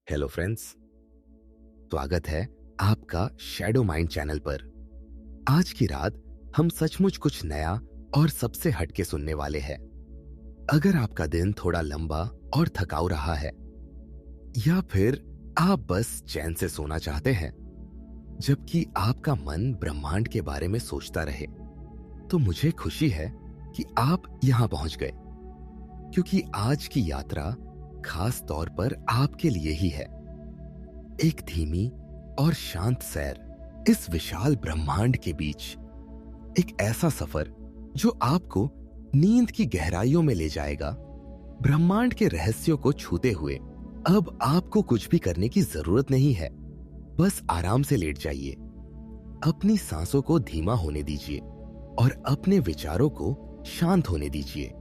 Hello friends. स्वागत है आपका शैडो माइंड चैनल पर। आज की रात हम सचमुच कुछ नया और सबसे हटके सुनने वाले हैं। अगर आपका दिन थोड़ा लंबा और थकाऊ रहा है, या फिर आप बस चैन से सोना चाहते हैं जबकि आपका मन ब्रह्मांड के बारे में सोचता रहे, तो मुझे खुशी है कि आप यहां पहुंच गए, क्योंकि आज की यात्रा खास तौर पर आपके लिए ही है। एक धीमी और शांत सैर इस विशाल ब्रह्मांड के बीच, एक ऐसा सफर जो आपको नींद की गहराइयों में ले जाएगा। ब्रह्मांड के रहस्यों को छूते हुए अब आपको कुछ भी करने की जरूरत नहीं है। बस आराम से लेट जाइए, अपनी सांसों को धीमा होने दीजिए और अपने विचारों को शांत होने दीजिए।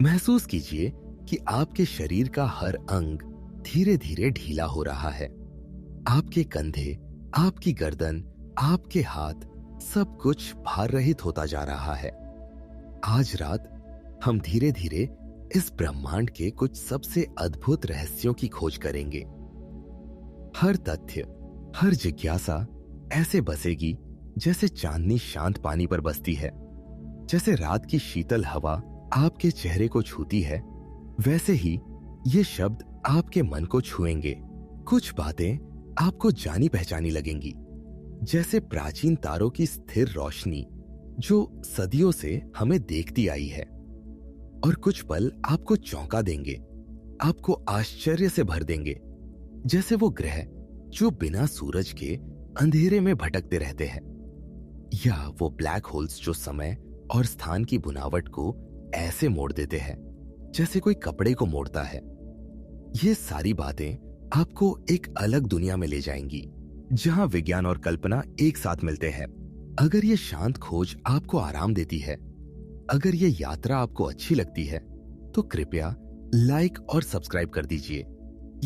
महसूस कीजिए कि आपके शरीर का हर अंग धीरे धीरे ढीला हो रहा है। आपके कंधे, आपकी गर्दन, आपके हाथ, सब कुछ भार रहित होता जा रहा है। आज रात हम धीरे धीरे इस ब्रह्मांड के कुछ सबसे अद्भुत रहस्यों की खोज करेंगे। हर तथ्य, हर जिज्ञासा ऐसे बसेगी जैसे चांदनी शांत पानी पर बसती है। जैसे रात की शीतल हवा आपके चेहरे को छूती है, वैसे ही ये शब्द आपके मन को छुएंगे। कुछ बातें आपको जानी पहचानी लगेंगी, जैसे प्राचीन तारों की स्थिर रोशनी जो सदियों से हमें देखती आई है। और कुछ पल आपको चौंका देंगे, आपको आश्चर्य से भर देंगे, जैसे वो ग्रह जो बिना सूरज के अंधेरे में भटकते रहते हैं, या वो ब्लैक होल्स जो समय और स्थान की बुनावट को ऐसे मोड़ देते हैं जैसे कोई कपड़े को मोड़ता है। ये सारी बातें आपको एक अलग दुनिया में ले जाएंगी, जहां विज्ञान और कल्पना एक साथ मिलते हैं। अगर ये शांत खोज आपको आराम देती है, अगर ये यात्रा आपको अच्छी लगती है, तो कृपया लाइक और सब्सक्राइब कर दीजिए,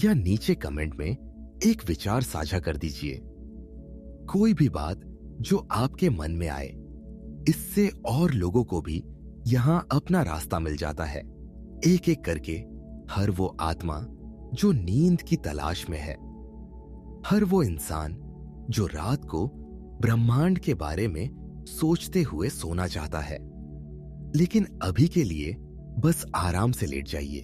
या नीचे कमेंट में एक विचार साझा कर दीजिए। कोई भी बात जो आपके मन में आए, इससे और लोगों को भी यहां अपना रास्ता मिल जाता है। एक एक करके हर वो आत्मा जो नींद की तलाश में है, हर वो इंसान जो रात को ब्रह्मांड के बारे में सोचते हुए सोना चाहता है, लेकिन अभी के लिए बस आराम से लेट जाइए।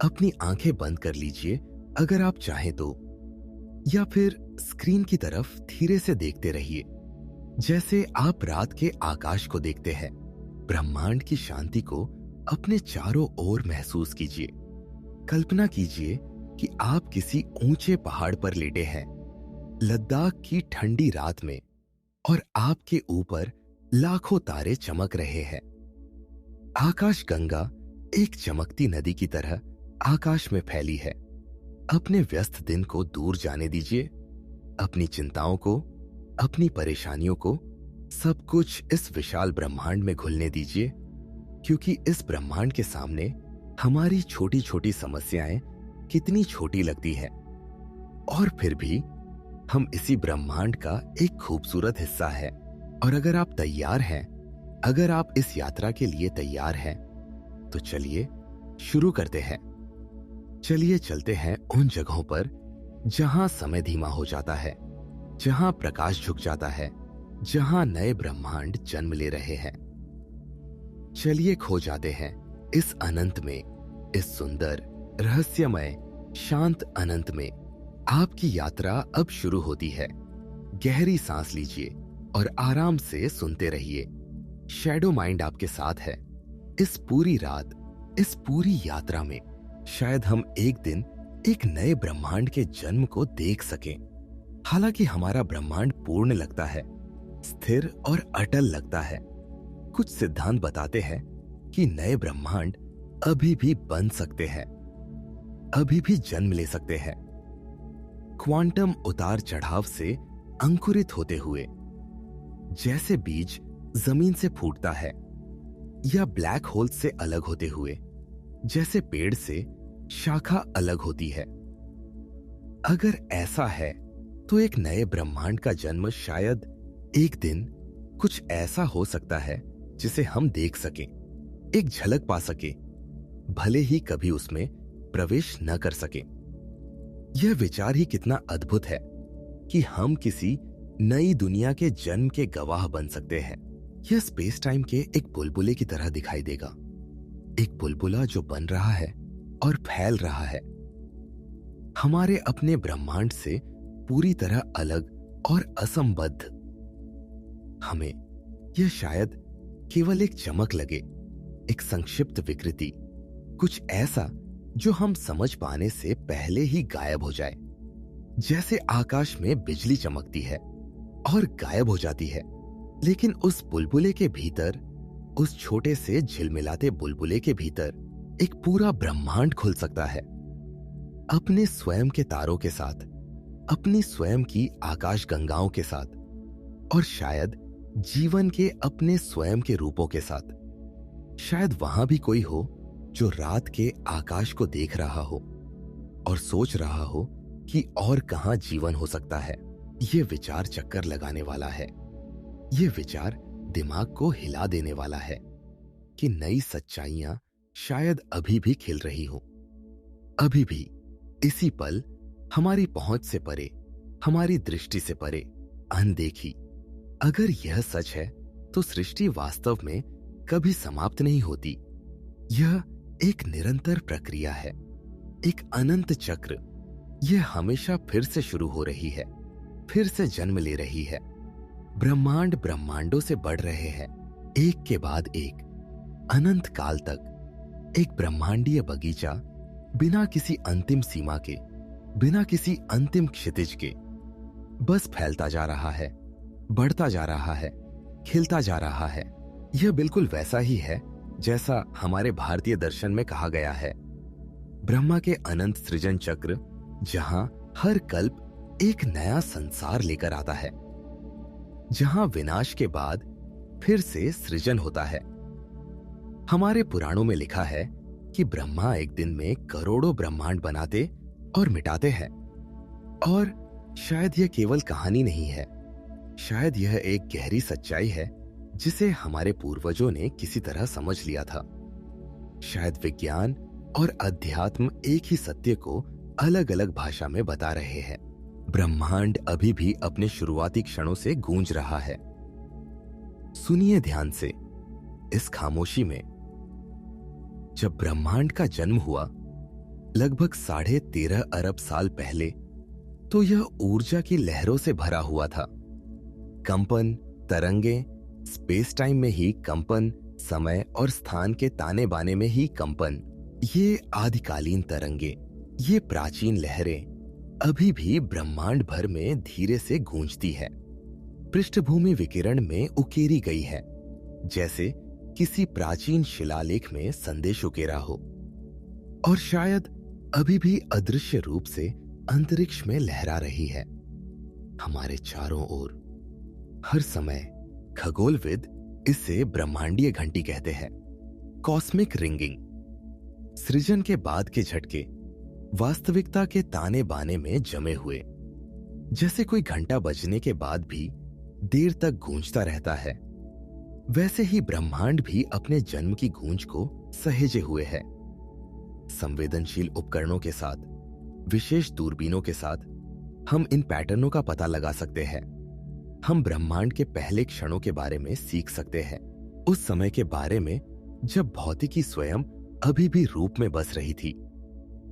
अपनी आंखें बंद कर लीजिए अगर आप चाहें तो, या फिर स्क्रीन की तरफ धीरे से देखते रहिए, जैसे आप रात के आकाश को देखते हैं। ब्रह्मांड की शांति को अपने चारों ओर महसूस कीजिए। कल्पना कीजिए कि आप किसी ऊंचे पहाड़ पर लेटे हैं, लद्दाख की ठंडी रात में, और आपके ऊपर लाखों तारे चमक रहे हैं। आकाश गंगा एक चमकती नदी की तरह आकाश में फैली है। अपने व्यस्त दिन को दूर जाने दीजिए, अपनी चिंताओं को, अपनी परेशानियों को, सब कुछ इस विशाल ब्रह्मांड में घुलने दीजिए, क्योंकि इस ब्रह्मांड के सामने हमारी छोटी छोटी समस्याएं कितनी छोटी लगती हैं, और फिर भी हम इसी ब्रह्मांड का एक खूबसूरत हिस्सा है। और अगर आप तैयार हैं, अगर आप इस यात्रा के लिए तैयार हैं, तो चलिए शुरू करते हैं। चलिए चलते हैं उन जगहों पर जहां समय धीमा हो जाता है, जहां प्रकाश झुक जाता है, जहां नए ब्रह्मांड जन्म ले रहे हैं। चलिए खो जाते हैं इस अनंत में, इस सुंदर, रहस्यमय, शांत अनंत में। आपकी यात्रा अब शुरू होती है। गहरी सांस लीजिए और आराम से सुनते रहिए। शैडो माइंड आपके साथ है। इस पूरी रात, इस पूरी यात्रा में शायद हम एक दिन एक नए ब्रह्मांड के जन्म को देख सकें। हालांकि हमारा ब्रह्मांड पूर्ण लगता है, स्थिर और अटल लगता है, कुछ सिद्धांत बताते हैं कि नए ब्रह्मांड अभी भी बन सकते हैं, अभी भी जन्म ले सकते हैं। क्वांटम उतार चढ़ाव से अंकुरित होते हुए, जैसे बीज जमीन से फूटता है, या ब्लैक होल से अलग होते हुए जैसे पेड़ से शाखा अलग होती है। अगर ऐसा है, तो एक नए ब्रह्मांड का जन्म शायद एक दिन कुछ ऐसा हो सकता है जिसे हम देख सकें, एक झलक पा सकें, भले ही कभी उसमें प्रवेश न कर सकें। यह विचार ही कितना अद्भुत है कि हम किसी नई दुनिया के जन्म के गवाह बन सकते हैं। यह स्पेस टाइम के एक बुलबुले की तरह दिखाई देगा, एक बुलबुला जो बन रहा है और फैल रहा है, हमारे अपने ब्रह्मांड से पूरी तरह अलग और असंबद्ध। हमें यह शायद केवल एक चमक लगे, एक संक्षिप्त विकृति, कुछ ऐसा जो हम समझ पाने से पहले ही गायब हो जाए। जैसे आकाश में बिजली चमकती है और गायब हो जाती है, लेकिन उस बुलबुले के भीतर, उस छोटे से झिलमिलाते बुलबुले के भीतर एक पूरा ब्रह्मांड खुल सकता है, अपने स्वयं के तारों के साथ, अपनी स्वयं की आकाश गंगाओं के साथ, और शायद जीवन के अपने स्वयं के रूपों के साथ। शायद वहां भी कोई हो जो रात के आकाश को देख रहा हो और सोच रहा हो कि और कहां जीवन हो सकता है। यह विचार चक्कर लगाने वाला है, यह विचार दिमाग को हिला देने वाला है कि नई सच्चाइयां शायद अभी भी खिल रही हो, अभी भी इसी पल हमारी पहुंच से परे, हमारी दृष्टि से परे, अनदेखी। अगर यह सच है तो सृष्टि वास्तव में कभी समाप्त नहीं होती। यह एक निरंतर प्रक्रिया है, एक अनंत चक्र। यह हमेशा फिर से शुरू हो रही है, फिर से जन्म ले रही है। ब्रह्मांड ब्रह्मांडों से बढ़ रहे हैं, एक के बाद एक, अनंत काल तक। एक ब्रह्मांडीय बगीचा बिना किसी अंतिम सीमा के, बिना किसी अंतिम क्षितिज के, बस फैलता जा रहा है, बढ़ता जा रहा है, खिलता जा रहा है। यह बिल्कुल वैसा ही है जैसा हमारे भारतीय दर्शन में कहा गया है। ब्रह्मा के अनंत सृजन चक्र, जहां हर कल्प एक नया संसार लेकर आता है, जहां विनाश के बाद फिर से सृजन होता है। हमारे पुराणों में लिखा है कि ब्रह्मा एक दिन में करोड़ों ब्रह्मांड बनाते और मिटाते हैं। और शायद यह केवल कहानी नहीं है, शायद यह एक गहरी सच्चाई है जिसे हमारे पूर्वजों ने किसी तरह समझ लिया था। शायद विज्ञान और अध्यात्म एक ही सत्य को अलग अलग भाषा में बता रहे हैं। ब्रह्मांड अभी भी अपने शुरुआती क्षणों से गूंज रहा है। सुनिए ध्यान से, इस खामोशी में। जब ब्रह्मांड का जन्म हुआ लगभग 13.5 अरब साल पहले, तो यह ऊर्जा की लहरों से भरा हुआ था। कंपन, तरंगे, स्पेस टाइम में ही कंपन, समय और स्थान के ताने बाने में ही कंपन। ये आदिकालीन तरंगे, ये प्राचीन लहरें अभी भी ब्रह्मांड भर में धीरे से गूंजती है, पृष्ठभूमि विकिरण में उकेरी गई है, जैसे किसी प्राचीन शिलालेख में संदेश उकेरा हो। और शायद अभी भी अदृश्य रूप से अंतरिक्ष में लहरा रही है, हमारे चारों ओर, हर समय। खगोलविद इसे ब्रह्मांडीय घंटी कहते हैं, कॉस्मिक रिंगिंग। सृजन के बाद के झटके वास्तविकता के ताने बाने में जमे हुए, जैसे कोई घंटा बजने के बाद भी देर तक गूंजता रहता है, वैसे ही ब्रह्मांड भी अपने जन्म की गूंज को सहेजे हुए है। संवेदनशील उपकरणों के साथ, विशेष दूरबीनों के साथ हम इन पैटर्नों का पता लगा सकते हैं। हम ब्रह्मांड के पहले क्षणों के बारे में सीख सकते हैं, उस समय के बारे में जब भौतिकी स्वयं अभी भी रूप में बस रही थी,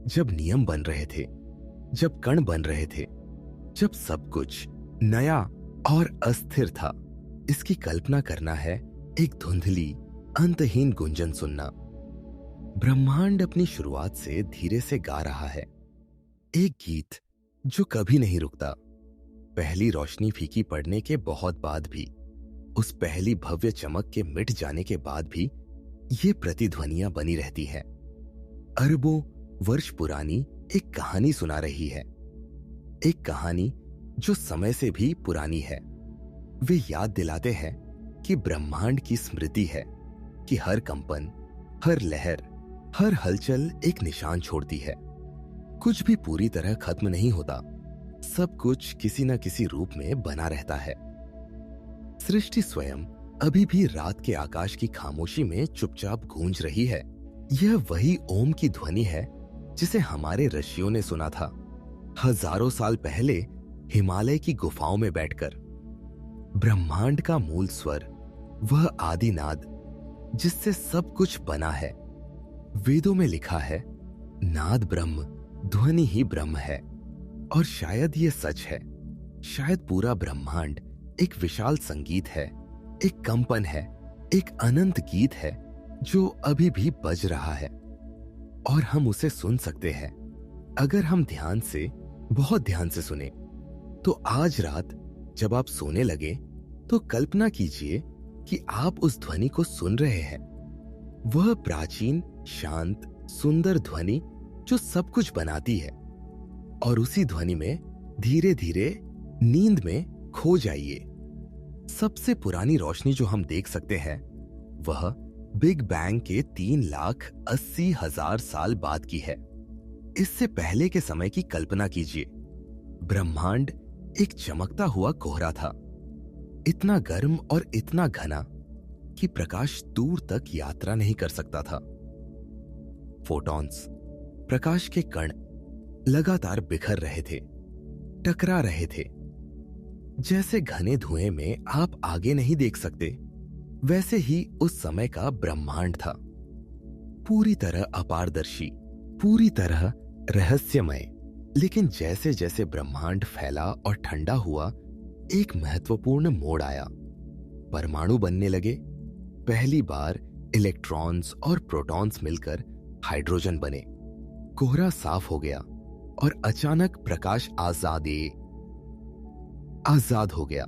जब नियम बन रहे थे, जब कण बन रहे थे, जब सब कुछ नया और अस्थिर था। इसकी कल्पना करना है एक धुंधली, अंतहीन गुंजन सुनना। ब्रह्मांड अपनी शुरुआत से धीरे से गा रहा है, एक गीत जो कभी नहीं रुकता। पहली रोशनी फीकी पड़ने के बहुत बाद भी, उस पहली भव्य चमक के मिट जाने के बाद भी ये प्रतिध्वनियां बनी रहती है। अरबों वर्ष पुरानी एक कहानी सुना रही है, एक कहानी जो समय से भी पुरानी है। वे याद दिलाते हैं कि ब्रह्मांड की स्मृति है कि हर कंपन, हर लहर, हर हलचल एक निशान छोड़ती है। कुछ भी पूरी तरह खत्म नहीं होता, सब कुछ किसी न किसी रूप में बना रहता है। सृष्टि स्वयं अभी भी रात के आकाश की खामोशी में चुपचाप गूंज रही है। यह वही ओम की ध्वनि है जिसे हमारे ऋषियों ने सुना था, हजारों साल पहले हिमालय की गुफाओं में बैठकर ब्रह्मांड का मूल स्वर, वह आदिनाद जिससे सब कुछ बना है। वेदों में लिखा है, नाद ब्रह्म, ध्वनि ही ब्रह्म है। और शायद ये सच है। शायद पूरा ब्रह्मांड एक विशाल संगीत है, एक कंपन है, एक अनंत गीत है जो अभी भी बज रहा है और हम उसे सुन सकते हैं अगर हम ध्यान से, बहुत ध्यान से सुने। तो आज रात जब आप सोने लगे तो कल्पना कीजिए कि आप उस ध्वनि को सुन रहे हैं। वह प्राचीन, शांत, सुंदर ध्वनि जो सब कुछ बनाती है। और उसी ध्वनि में धीरे धीरे नींद में खो जाइए। सबसे पुरानी रोशनी जो हम देख सकते हैं वह बिग बैंग के 3,80,000 साल बाद की है। इससे पहले के समय की कल्पना कीजिए। ब्रह्मांड एक चमकता हुआ कोहरा था, इतना गर्म और इतना घना कि प्रकाश दूर तक यात्रा नहीं कर सकता था। फोटॉन्स, प्रकाश के कण लगातार बिखर रहे थे, टकरा रहे थे। जैसे घने धुएं में आप आगे नहीं देख सकते, वैसे ही उस समय का ब्रह्मांड था। पूरी तरह अपारदर्शी, पूरी तरह रहस्यमय। लेकिन जैसे जैसे ब्रह्मांड फैला और ठंडा हुआ, एक महत्वपूर्ण मोड़ आया। परमाणु बनने लगे। पहली बार इलेक्ट्रॉन्स और प्रोटॉन्स मिलकर हाइड्रोजन बने। कोहरा साफ हो गया और अचानक प्रकाश आजाद हो गया।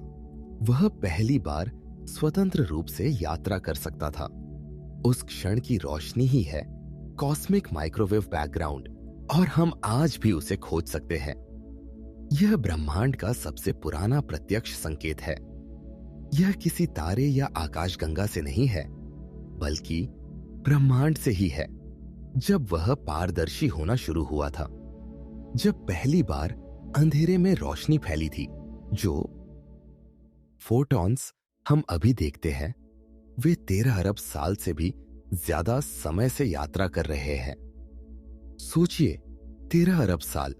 वह पहली बार स्वतंत्र रूप से यात्रा कर सकता था। उस क्षण की रोशनी ही है कॉस्मिक माइक्रोवेव बैकग्राउंड, और हम आज भी उसे खोज सकते हैं। यह ब्रह्मांड का सबसे पुराना प्रत्यक्ष संकेत है। यह किसी तारे या आकाशगंगा से नहीं है, बल्कि ब्रह्मांड से ही है। जब वह पारदर्शी होना शुरू हुआ था, जब पहली बार अंधेरे में रोशनी फैली थी। जो फोटॉन्स हम अभी देखते हैं, वे 13 अरब साल से भी ज्यादा समय से यात्रा कर रहे हैं। सोचिए, 13 अरब साल।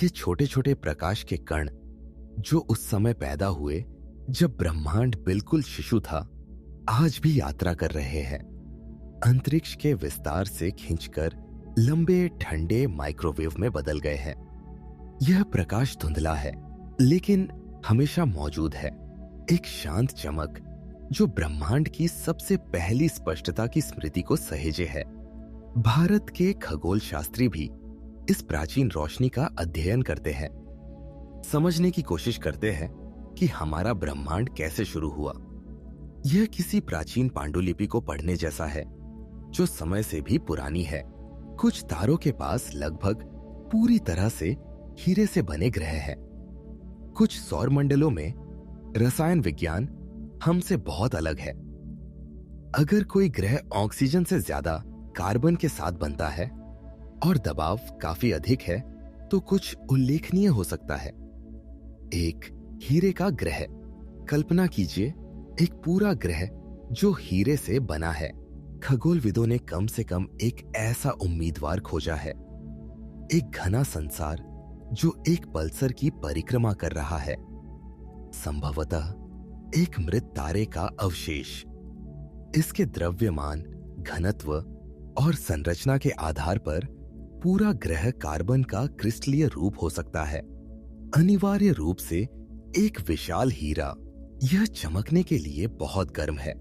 ये छोटे छोटे प्रकाश के कण जो उस समय पैदा हुए जब ब्रह्मांड बिल्कुल शिशु था, आज भी यात्रा कर रहे हैं। अंतरिक्ष के विस्तार से खींचकर लंबे ठंडे माइक्रोवेव में बदल गए हैं। यह प्रकाश धुंधला है, लेकिन हमेशा मौजूद है। एक शांत चमक जो ब्रह्मांड की सबसे पहली स्पष्टता की स्मृति को सहेजे है। भारत के खगोल शास्त्री भी इस प्राचीन रोशनी का अध्ययन करते हैं, समझने की कोशिश करते हैं कि हमारा ब्रह्मांड कैसे शुरू हुआ। यह किसी प्राचीन पांडुलिपि को पढ़ने जैसा है, जो समय से भी पुरानी है। कुछ तारों के पास लगभग पूरी तरह से हीरे से बने ग्रह हैं। कुछ सौर मंडलों में रसायन विज्ञान हमसे बहुत अलग है। अगर कोई ग्रह ऑक्सीजन से ज्यादा कार्बन के साथ बनता है और दबाव काफी अधिक है, तो कुछ उल्लेखनीय हो सकता है। एक हीरे का ग्रह। कल्पना कीजिए, एक पूरा ग्रह जो हीरे से बना है। खगोलविदों ने कम से कम एक ऐसा उम्मीदवार खोजा है। एक घना संसार जो एक पल्सर की परिक्रमा कर रहा है, संभवतः एक मृत तारे का अवशेष। इसके द्रव्यमान, घनत्व और संरचना के आधार पर पूरा ग्रह कार्बन का क्रिस्टलीय रूप हो सकता है। अनिवार्य रूप से एक विशाल हीरा। यह चमकने के लिए बहुत गर्म है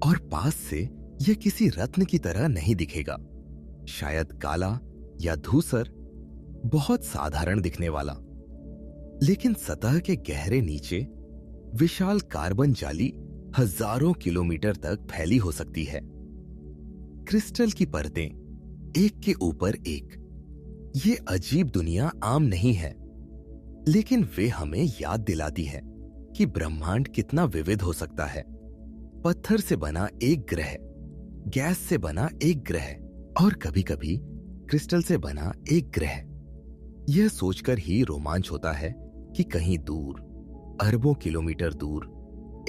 और पास से यह किसी रत्न की तरह नहीं दिखेगा। शायद काला या धूसर, बहुत साधारण दिखने वाला। लेकिन सतह के गहरे नीचे विशाल कार्बन जाली हजारों किलोमीटर तक फैली हो सकती है। क्रिस्टल की परतें एक के ऊपर एक। ये अजीब दुनिया आम नहीं है, लेकिन वे हमें याद दिलाती है कि ब्रह्मांड कितना विविध हो सकता है। पत्थर से बना एक ग्रह, गैस से बना एक ग्रह और कभी-कभी क्रिस्टल से बना एक ग्रह। यह सोचकर ही रोमांच होता है कि कहीं दूर, अरबों किलोमीटर दूर,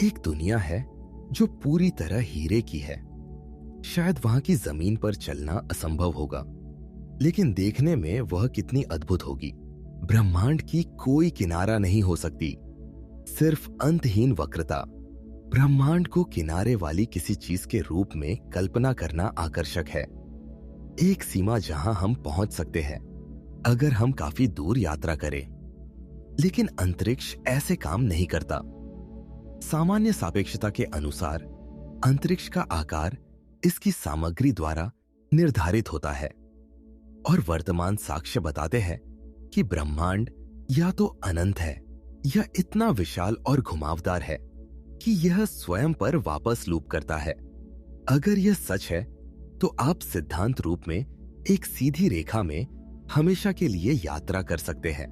एक दुनिया है जो पूरी तरह हीरे की है। शायद वहां की जमीन पर चलना असंभव होगा, लेकिन देखने में वह कितनी अद्भुत होगी। ब्रह्मांड की कोई किनारा नहीं हो सकती, सिर्फ अंतहीन वक्रता। ब्रह्मांड को किनारे वाली किसी चीज के रूप में कल्पना करना आकर्षक है। एक सीमा जहां हम पहुंच सकते हैं अगर हम काफी दूर यात्रा करें। लेकिन अंतरिक्ष ऐसे काम नहीं करता। सामान्य सापेक्षता के अनुसार अंतरिक्ष का आकार इसकी सामग्री द्वारा निर्धारित होता है और वर्तमान साक्ष्य बताते हैं कि ब्रह्मांड या तो अनंत है या इतना विशाल और घुमावदार है कि यह स्वयं पर वापस लूप करता है। अगर यह सच है तो आप सिद्धांत रूप में एक सीधी रेखा में हमेशा के लिए यात्रा कर सकते हैं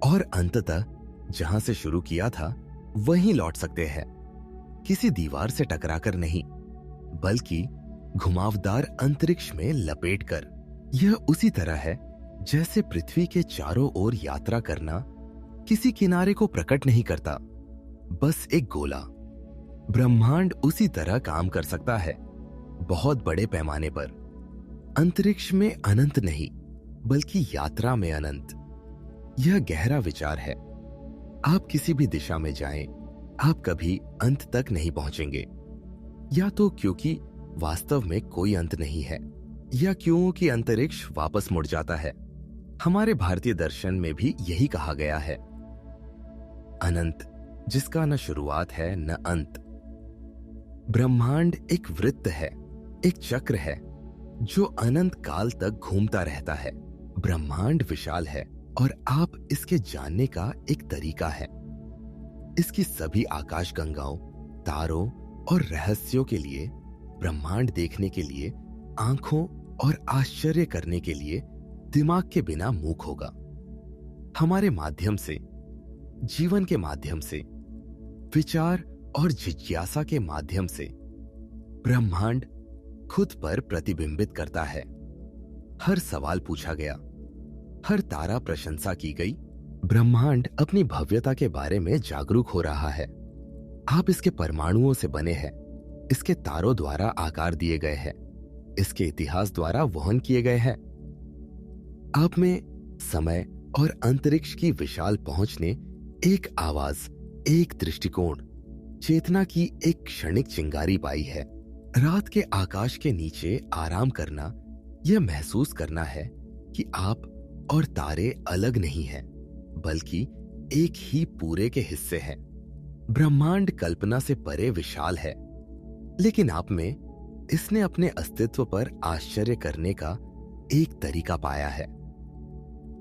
और अंततः जहां से शुरू किया था वहीं लौट सकते हैं, किसी दीवार से टकराकर नहीं, बल्कि घुमावदार अंतरिक्ष में लपेटकर। यह उसी तरह है जैसे पृथ्वी के चारों ओर यात्रा करना किसी किनारे को प्रकट नहीं करता, बस एक गोला। ब्रह्मांड उसी तरह काम कर सकता है, बहुत बड़े पैमाने पर। अंतरिक्ष में अनंत नहीं, बल्कि यात्रा में अनंत। यह गहरा विचार है। आप किसी भी दिशा में जाएं, आप कभी अंत तक नहीं पहुंचेंगे, या तो क्योंकि वास्तव में कोई अंत नहीं है, या क्योंकि अंतरिक्ष वापस मुड़ जाता है। हमारे भारतीय दर्शन में भी यही कहा गया है, अनंत जिसका न शुरुआत है न अंत। ब्रह्मांड एक वृत्त है, एक चक्र है जो अनंत काल तक घूमता रहता है। ब्रह्मांड विशाल है और आप इसके जानने का एक तरीका है। इसकी सभी आकाश गंगाओं, तारों और रहस्यों के लिए, ब्रह्मांड देखने के लिए आंखों और आश्चर्य करने के लिए दिमाग के बिना मूक होगा। हमारे माध्यम से, जीवन के माध्यम से, विचार और जिज्ञासा के माध्यम से ब्रह्मांड खुद पर प्रतिबिंबित करता है। हर सवाल पूछा गया, हर तारा प्रशंसा की गई। ब्रह्मांड अपनी भव्यता के बारे में जागरूक हो रहा है। आप इसके परमाणुओं से बने हैं, इसके तारों द्वारा आकार दिए गए हैं, इसके इतिहास द्वारा वहन किए गए हैं। आप में समय और अंतरिक्ष की विशाल पहुंच ने एक आवाज, एक दृष्टिकोण, चेतना की एक क्षणिक चिंगारी पाई है। रात के आकाश के नीचे आराम करना, यह महसूस करना है कि आप और तारे अलग नहीं हैं, बल्कि एक ही पूरे के हिस्से हैं। ब्रह्मांड कल्पना से परे विशाल है, लेकिन आप में इसने अपने अस्तित्व पर आश्चर्य करने का एक तरीका पाया है।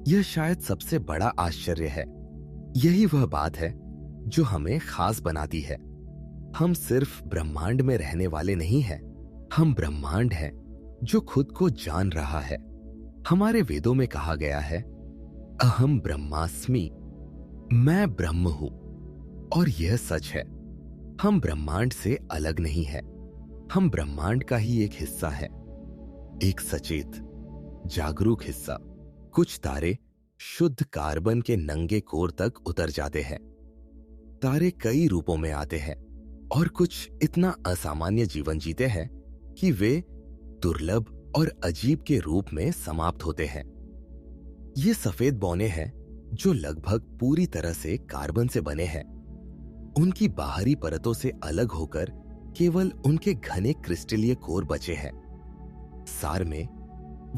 यह शायद सबसे बड़ा आश्चर्य है। यही वह बात है जो हमें खास बनाती है। हम सिर्फ ब्रह्मांड में रहने वाले नहीं हैं, हम ब्रह्मांड हैं जो खुद को जान रहा है। हमारे वेदों में कहा गया है, अहम ब्रह्मास्मि, मैं ब्रह्म हूं। और यह सच है। हम ब्रह्मांड से अलग नहीं है, हम ब्रह्मांड का ही एक हिस्सा है, एक सचेत, जागरूक हिस्सा। कुछ तारे शुद्ध कार्बन के नंगे कोर तक उतर जाते हैं। तारे कई रूपों में आते हैं और कुछ इतना असामान्य जीवन जीते हैं कि वे दुर्लभ और अजीब के रूप में समाप्त होते हैं। ये सफेद बौने हैं जो लगभग पूरी तरह से कार्बन से बने हैं। उनकी बाहरी परतों से अलग होकर केवल उनके घने क्रिस्टलीय कोर बचे हैं। सार में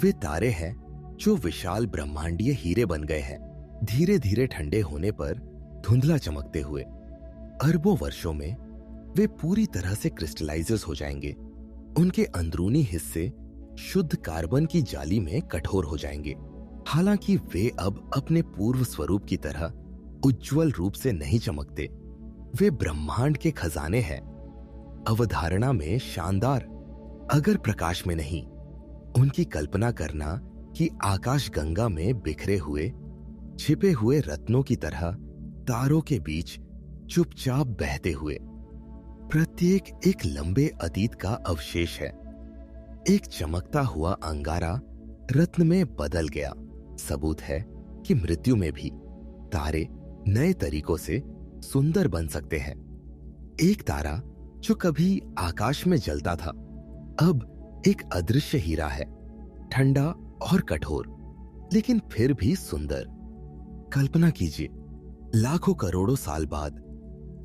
वे तारे हैं जो विशाल ब्रह्मांडीय हीरे बन गए हैं, धीरे धीरे ठंडे होने पर धुंधला चमकते हुए। अरबों वर्षों में वे पूरी तरह से क्रिस्टलाइजर्स हो जाएंगे। उनके अंदरूनी हिस्से शुद्ध कार्बन की जाली में कठोर हो जाएंगे। हालांकि वे अब अपने पूर्व स्वरूप की तरह उज्जवल रूप से नहीं चमकते। वे ब्रह्मांड के खजाने हैं, अवधारणा में शानदार, अगर प्रकाश में नहीं। उनकी कल्पना करना कि आकाश गंगा में बिखरे हुए, छिपे हुए रत्नों की तरह तारों के बीच चुपचाप बहते हुए, प्रत्येक एक लंबे अतीत का अवशेष है। एक चमकता हुआ अंगारा रत्न में बदल गया। सबूत है कि मृत्यु में भी तारे नए तरीकों से सुंदर बन सकते हैं। एक तारा जो कभी आकाश में जलता था, अब एक अदृश्य हीरा है, ठंडा और कठोर, लेकिन फिर भी सुंदर। कल्पना कीजिए, लाखों करोड़ों साल बाद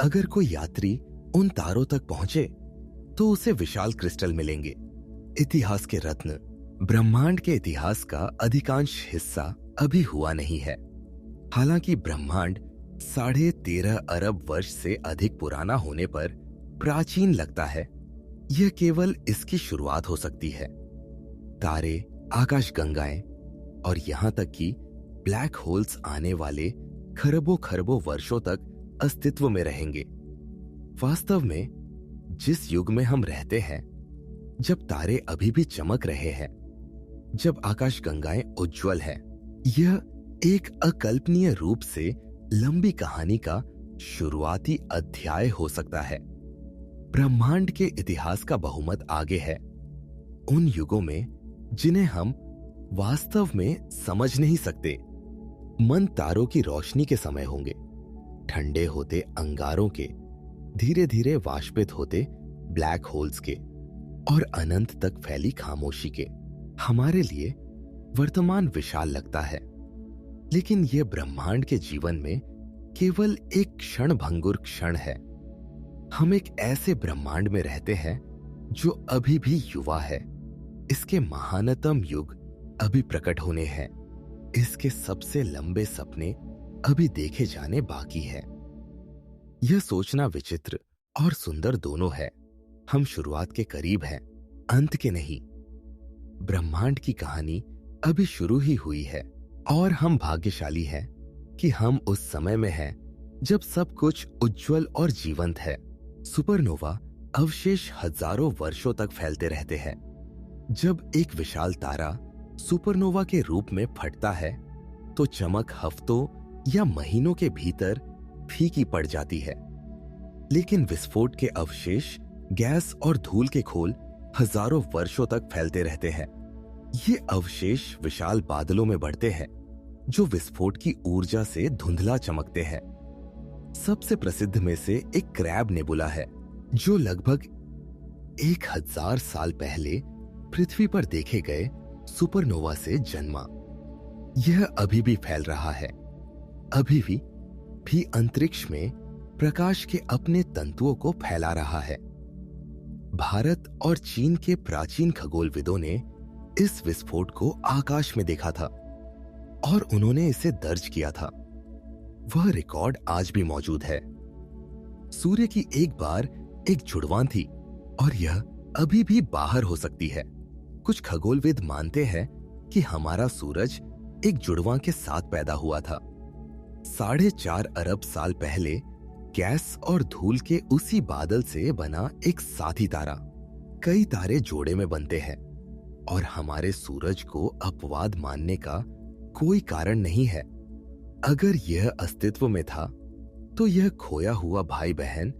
अगर कोई यात्री उन तारों तक पहुंचे तो उसे विशाल क्रिस्टल मिलेंगे, इतिहास के रत्न। ब्रह्मांड के इतिहास का अधिकांश हिस्सा अभी हुआ नहीं है। हालांकि ब्रह्मांड 13.5 अरब वर्ष से अधिक पुराना होने पर प्राचीन लगता है, यह केवल इसकी शुरुआत हो सकती है। तारे, आकाशगंगाएं और यहां तक कि ब्लैक होल्स आने वाले खरबों खरबों वर्षों तक अस्तित्व में रहेंगे। वास्तव में जिस युग में हम रहते हैं, जब तारे अभी भी चमक रहे हैं, जब आकाशगंगाएं उज्ज्वल हैं, यह एक अकल्पनीय रूप से लंबी कहानी का शुरुआती अध्याय हो सकता है। ब्रह्मांड के इतिहास का बहुमत आगे है, उन युगों में जिन्हें हम वास्तव में समझ नहीं सकते। मन तारों की रोशनी के समय होंगे, ठंडे होते अंगारों के, धीरे धीरे वाष्पित होते ब्लैक होल्स के और अनंत तक फैली खामोशी के। हमारे लिए वर्तमान विशाल लगता है, लेकिन यह ब्रह्मांड के जीवन में केवल एक क्षणभंगुर क्षण है। हम एक ऐसे ब्रह्मांड में रहते हैं जो अभी भी युवा है। इसके महानतम युग अभी प्रकट होने हैं। इसके सबसे लंबे सपने अभी देखे जाने बाकी है। यह सोचना विचित्र और सुंदर दोनों है। हम शुरुआत के करीब हैं, अंत के नहीं। ब्रह्मांड की कहानी अभी शुरू ही हुई है और हम भाग्यशाली हैं कि हम उस समय में हैं जब सब कुछ उज्जवल और जीवंत है। सुपरनोवा अवशेष हजारों वर्षों तक फैलते रहते हैं। जब एक विशाल तारा सुपरनोवा के रूप में फटता है तो चमक हफ्तों या महीनों के भीतर फीकी पड़ जाती है, लेकिन विस्फोट के अवशेष, गैस और धूल के खोल हजारों वर्षों तक फैलते रहते हैं। ये अवशेष विशाल बादलों में बढ़ते हैं जो विस्फोट की ऊर्जा से धुंधला चमकते हैं। सबसे प्रसिद्ध में से एक क्रैब नेबुला है जो लगभग 1000 साल पहले पृथ्वी पर देखे गए सुपरनोवा से जन्मा। यह अभी भी फैल रहा है, अभी भी अंतरिक्ष में प्रकाश के अपने तंतुओं को फैला रहा है। भारत और चीन के प्राचीन खगोलविदों ने इस विस्फोट को आकाश में देखा था और उन्होंने इसे दर्ज किया था। वह रिकॉर्ड आज भी मौजूद है। सूर्य की एक बार एक जुड़वां थी और यह अभी भी बाहर हो सकती है। कुछ खगोलविद मानते हैं कि हमारा सूरज एक जुड़वां के साथ पैदा हुआ था। 4.5 अरब साल पहले गैस और धूल के उसी बादल से बना एक साथी तारा। कई तारे जोड़े में बनते हैं और हमारे सूरज को अपवाद मानने का कोई कारण नहीं है। अगर यह अस्तित्व में था तो यह खोया हुआ भाई बहन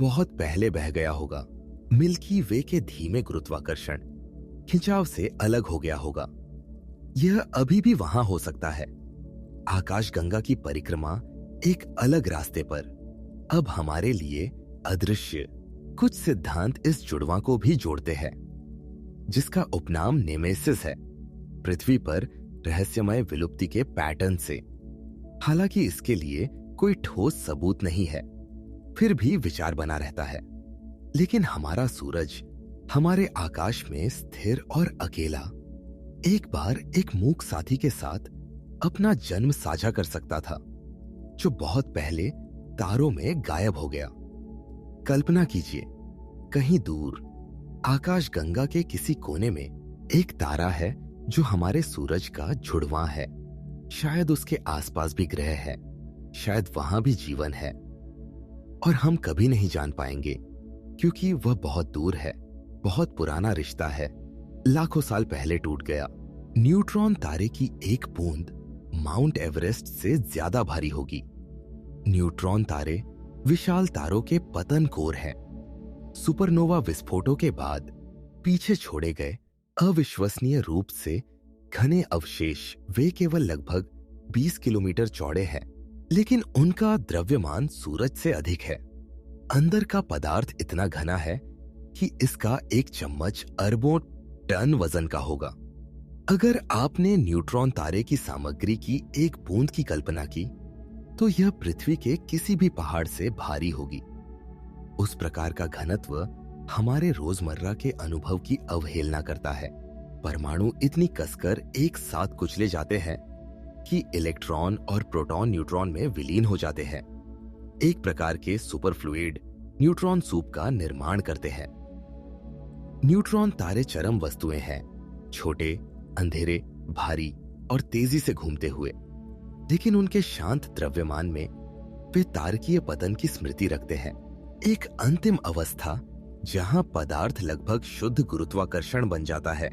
बहुत पहले बह गया होगा। मिल्की वे के धीमे गुरुत्वाकर्षण खिंचाव से अलग हो गया होगा। यह अभी भी वहां हो सकता है। आकाशगंगा की परिक्रमा एक अलग रास्ते पर। अब हमारे लिए अदृश्य कुछ सिद्धांत इस जुड़वां को भी जोड़ते हैं, जिसका उपनाम नेमेसिस है, पृथ्वी पर रहस्यमय विलुप्ति के पैटर्न से। हालांकि इसके लिए कोई ठोस सबूत नहीं है, फिर भी विचार बना रहता है। लेकिन हमारा सूरज हमारे आकाश में स्थिर और अकेला एक बार एक मूक साथी के साथ अपना जन्म साझा कर सकता था, जो बहुत पहले तारों में गायब हो गया। कल्पना कीजिए, कहीं दूर आकाशगंगा के किसी कोने में एक तारा है जो हमारे सूरज का जुड़वां है। शायद उसके आसपास भी ग्रह है, शायद वहां भी जीवन है, और हम कभी नहीं जान पाएंगे क्योंकि वह बहुत दूर है। बहुत पुराना रिश्ता है, लाखों साल पहले टूट गया। न्यूट्रॉन तारे की एक बूंद माउंट एवरेस्ट से ज्यादा भारी होगी। न्यूट्रॉन तारे विशाल तारों के पतन कोर हैं। सुपरनोवा विस्फोटों के बाद पीछे छोड़े गए अविश्वसनीय रूप से घने अवशेष वे केवल लगभग 20 किलोमीटर चौड़े हैं, लेकिन उनका द्रव्यमान सूरज से अधिक है। अंदर का पदार्थ इतना घना है कि इसका एक चम्मच अरबों टन वजन का होगा। अगर आपने न्यूट्रॉन तारे की सामग्री की एक बूंद की कल्पना की, तो यह पृथ्वी के किसी भी पहाड़ से भारी होगी। उस प्रकार का घनत्व हमारे रोजमर्रा के अनुभव की अवहेलना करता है। परमाणु इतनी कसकर एक साथ कुचले जाते हैं कि इलेक्ट्रॉन और प्रोटॉन न्यूट्रॉन में विलीन हो जाते हैं। एक प्रकार के सुपरफ्लूइड न्यूट्रॉन सूप का निर्माण करते हैं। न्यूट्रॉन तारे चरम वस्तुएं हैं, छोटे, अंधेरे, भारी और तेजी से घूमते हुए, लेकिन उनके शांत द्रव्यमान में वे तारकीय पतन की स्मृति रखते हैं। एक अंतिम अवस्था जहां पदार्थ लगभग शुद्ध गुरुत्वाकर्षण बन जाता है।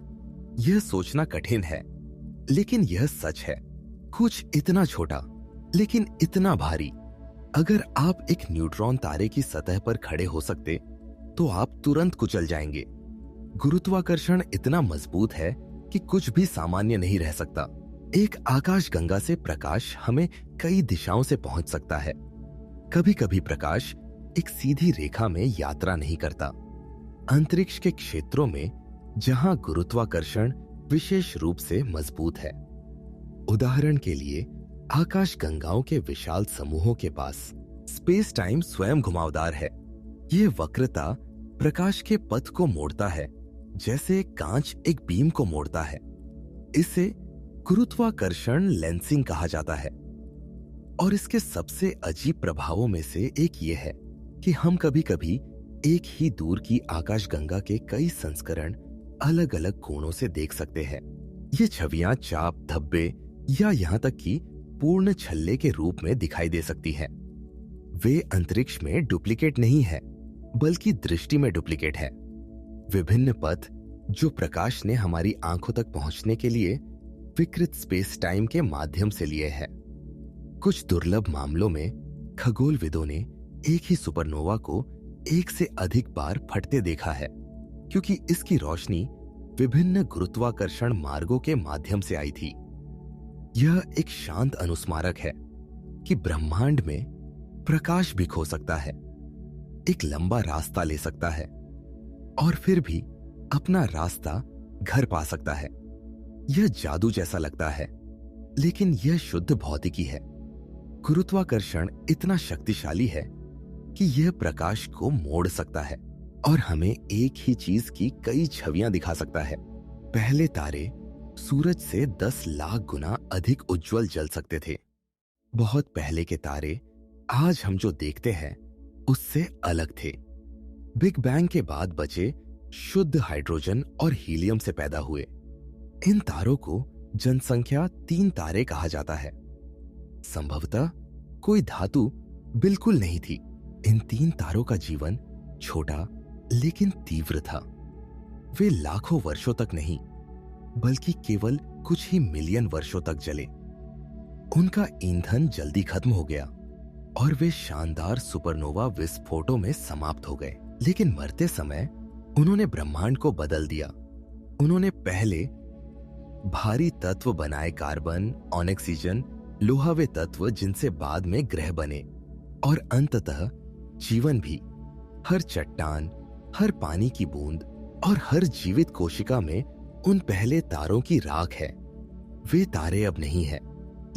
यह सोचना कठिन है, लेकिन यह सच है। कुछ इतना छोटा लेकिन इतना भारी। अगर आप एक न्यूट्रॉन तारे की सतह पर खड़े हो सकते तो आप तुरंत कुचल जाएंगे। गुरुत्वाकर्षण इतना मजबूत है कि कुछ भी सामान्य नहीं रह सकता। एक आकाशगंगा से प्रकाश हमें कई दिशाओं से पहुंच सकता है। कभी कभी प्रकाश एक सीधी रेखा में यात्रा नहीं करता। अंतरिक्ष के क्षेत्रों में जहां गुरुत्वाकर्षण विशेष रूप से मजबूत है, उदाहरण के लिए आकाशगंगाओं के विशाल समूहों के पास स्पेस टाइम स्वयं घुमावदार है। यह वक्रता प्रकाश के पथ को मोड़ता है, जैसे कांच एक बीम को मोड़ता है। इसे गुरुत्वाकर्षण लेंसिंग कहा जाता है। और इसके सबसे अजीब प्रभावों में से एक यह है कि हम कभी कभी एक ही दूर की आकाशगंगा के कई संस्करण अलग अलग कोणों से देख सकते हैं। ये छवियां चाप, धब्बे या यहां तक कि पूर्ण छल्ले के रूप में दिखाई दे सकती हैं। वे अंतरिक्ष में डुप्लीकेट नहीं है, बल्कि दृष्टि में डुप्लीकेट है। विभिन्न पथ जो प्रकाश ने हमारी आंखों तक पहुंचने के लिए विकृत स्पेस टाइम के माध्यम से लिए हैं। कुछ दुर्लभ मामलों में खगोलविदों ने एक ही सुपरनोवा को एक से अधिक बार फटते देखा है, क्योंकि इसकी रोशनी विभिन्न गुरुत्वाकर्षण मार्गों के माध्यम से आई थी। यह एक शांत अनुस्मारक है कि ब्रह्मांड में प्रकाश भी खो सकता है, एक लंबा रास्ता ले सकता है और फिर भी अपना रास्ता घर पा सकता है। यह जादू जैसा लगता है, लेकिन यह शुद्ध भौतिकी है। गुरुत्वाकर्षण इतना शक्तिशाली है कि यह प्रकाश को मोड़ सकता है और हमें एक ही चीज की कई छवियां दिखा सकता है। पहले तारे सूरज से 10 लाख गुना अधिक उज्जवल जल सकते थे। बहुत पहले के तारे आज हम जो देखते हैं उससे अलग थे। बिग बैंग के बाद बचे शुद्ध हाइड्रोजन और हीलियम से पैदा हुए। इन तारों को जनसंख्या 3 तारे कहा जाता है। संभवतः कोई धातु बिल्कुल नहीं थी। इन 3 तारों का जीवन छोटा लेकिन तीव्र था। वे लाखों वर्षों तक नहीं, बल्कि केवल कुछ ही मिलियन वर्षों तक जले। उनका ईंधन जल्दी खत्म हो गया और वे शानदार सुपरनोवा विस्फोटों में समाप्त हो गए। लेकिन मरते समय उन्होंने ब्रह्मांड को बदल दिया। उन्होंने पहले भारी तत्व बनाए, कार्बन, ऑक्सीजन, लोहा, वे तत्व जिनसे बाद में ग्रह बने, और अंततः जीवन भी। हर चट्टान, हर पानी की बूंद और हर जीवित कोशिका में उन पहले तारों की राख है। वे तारे अब नहीं हैं,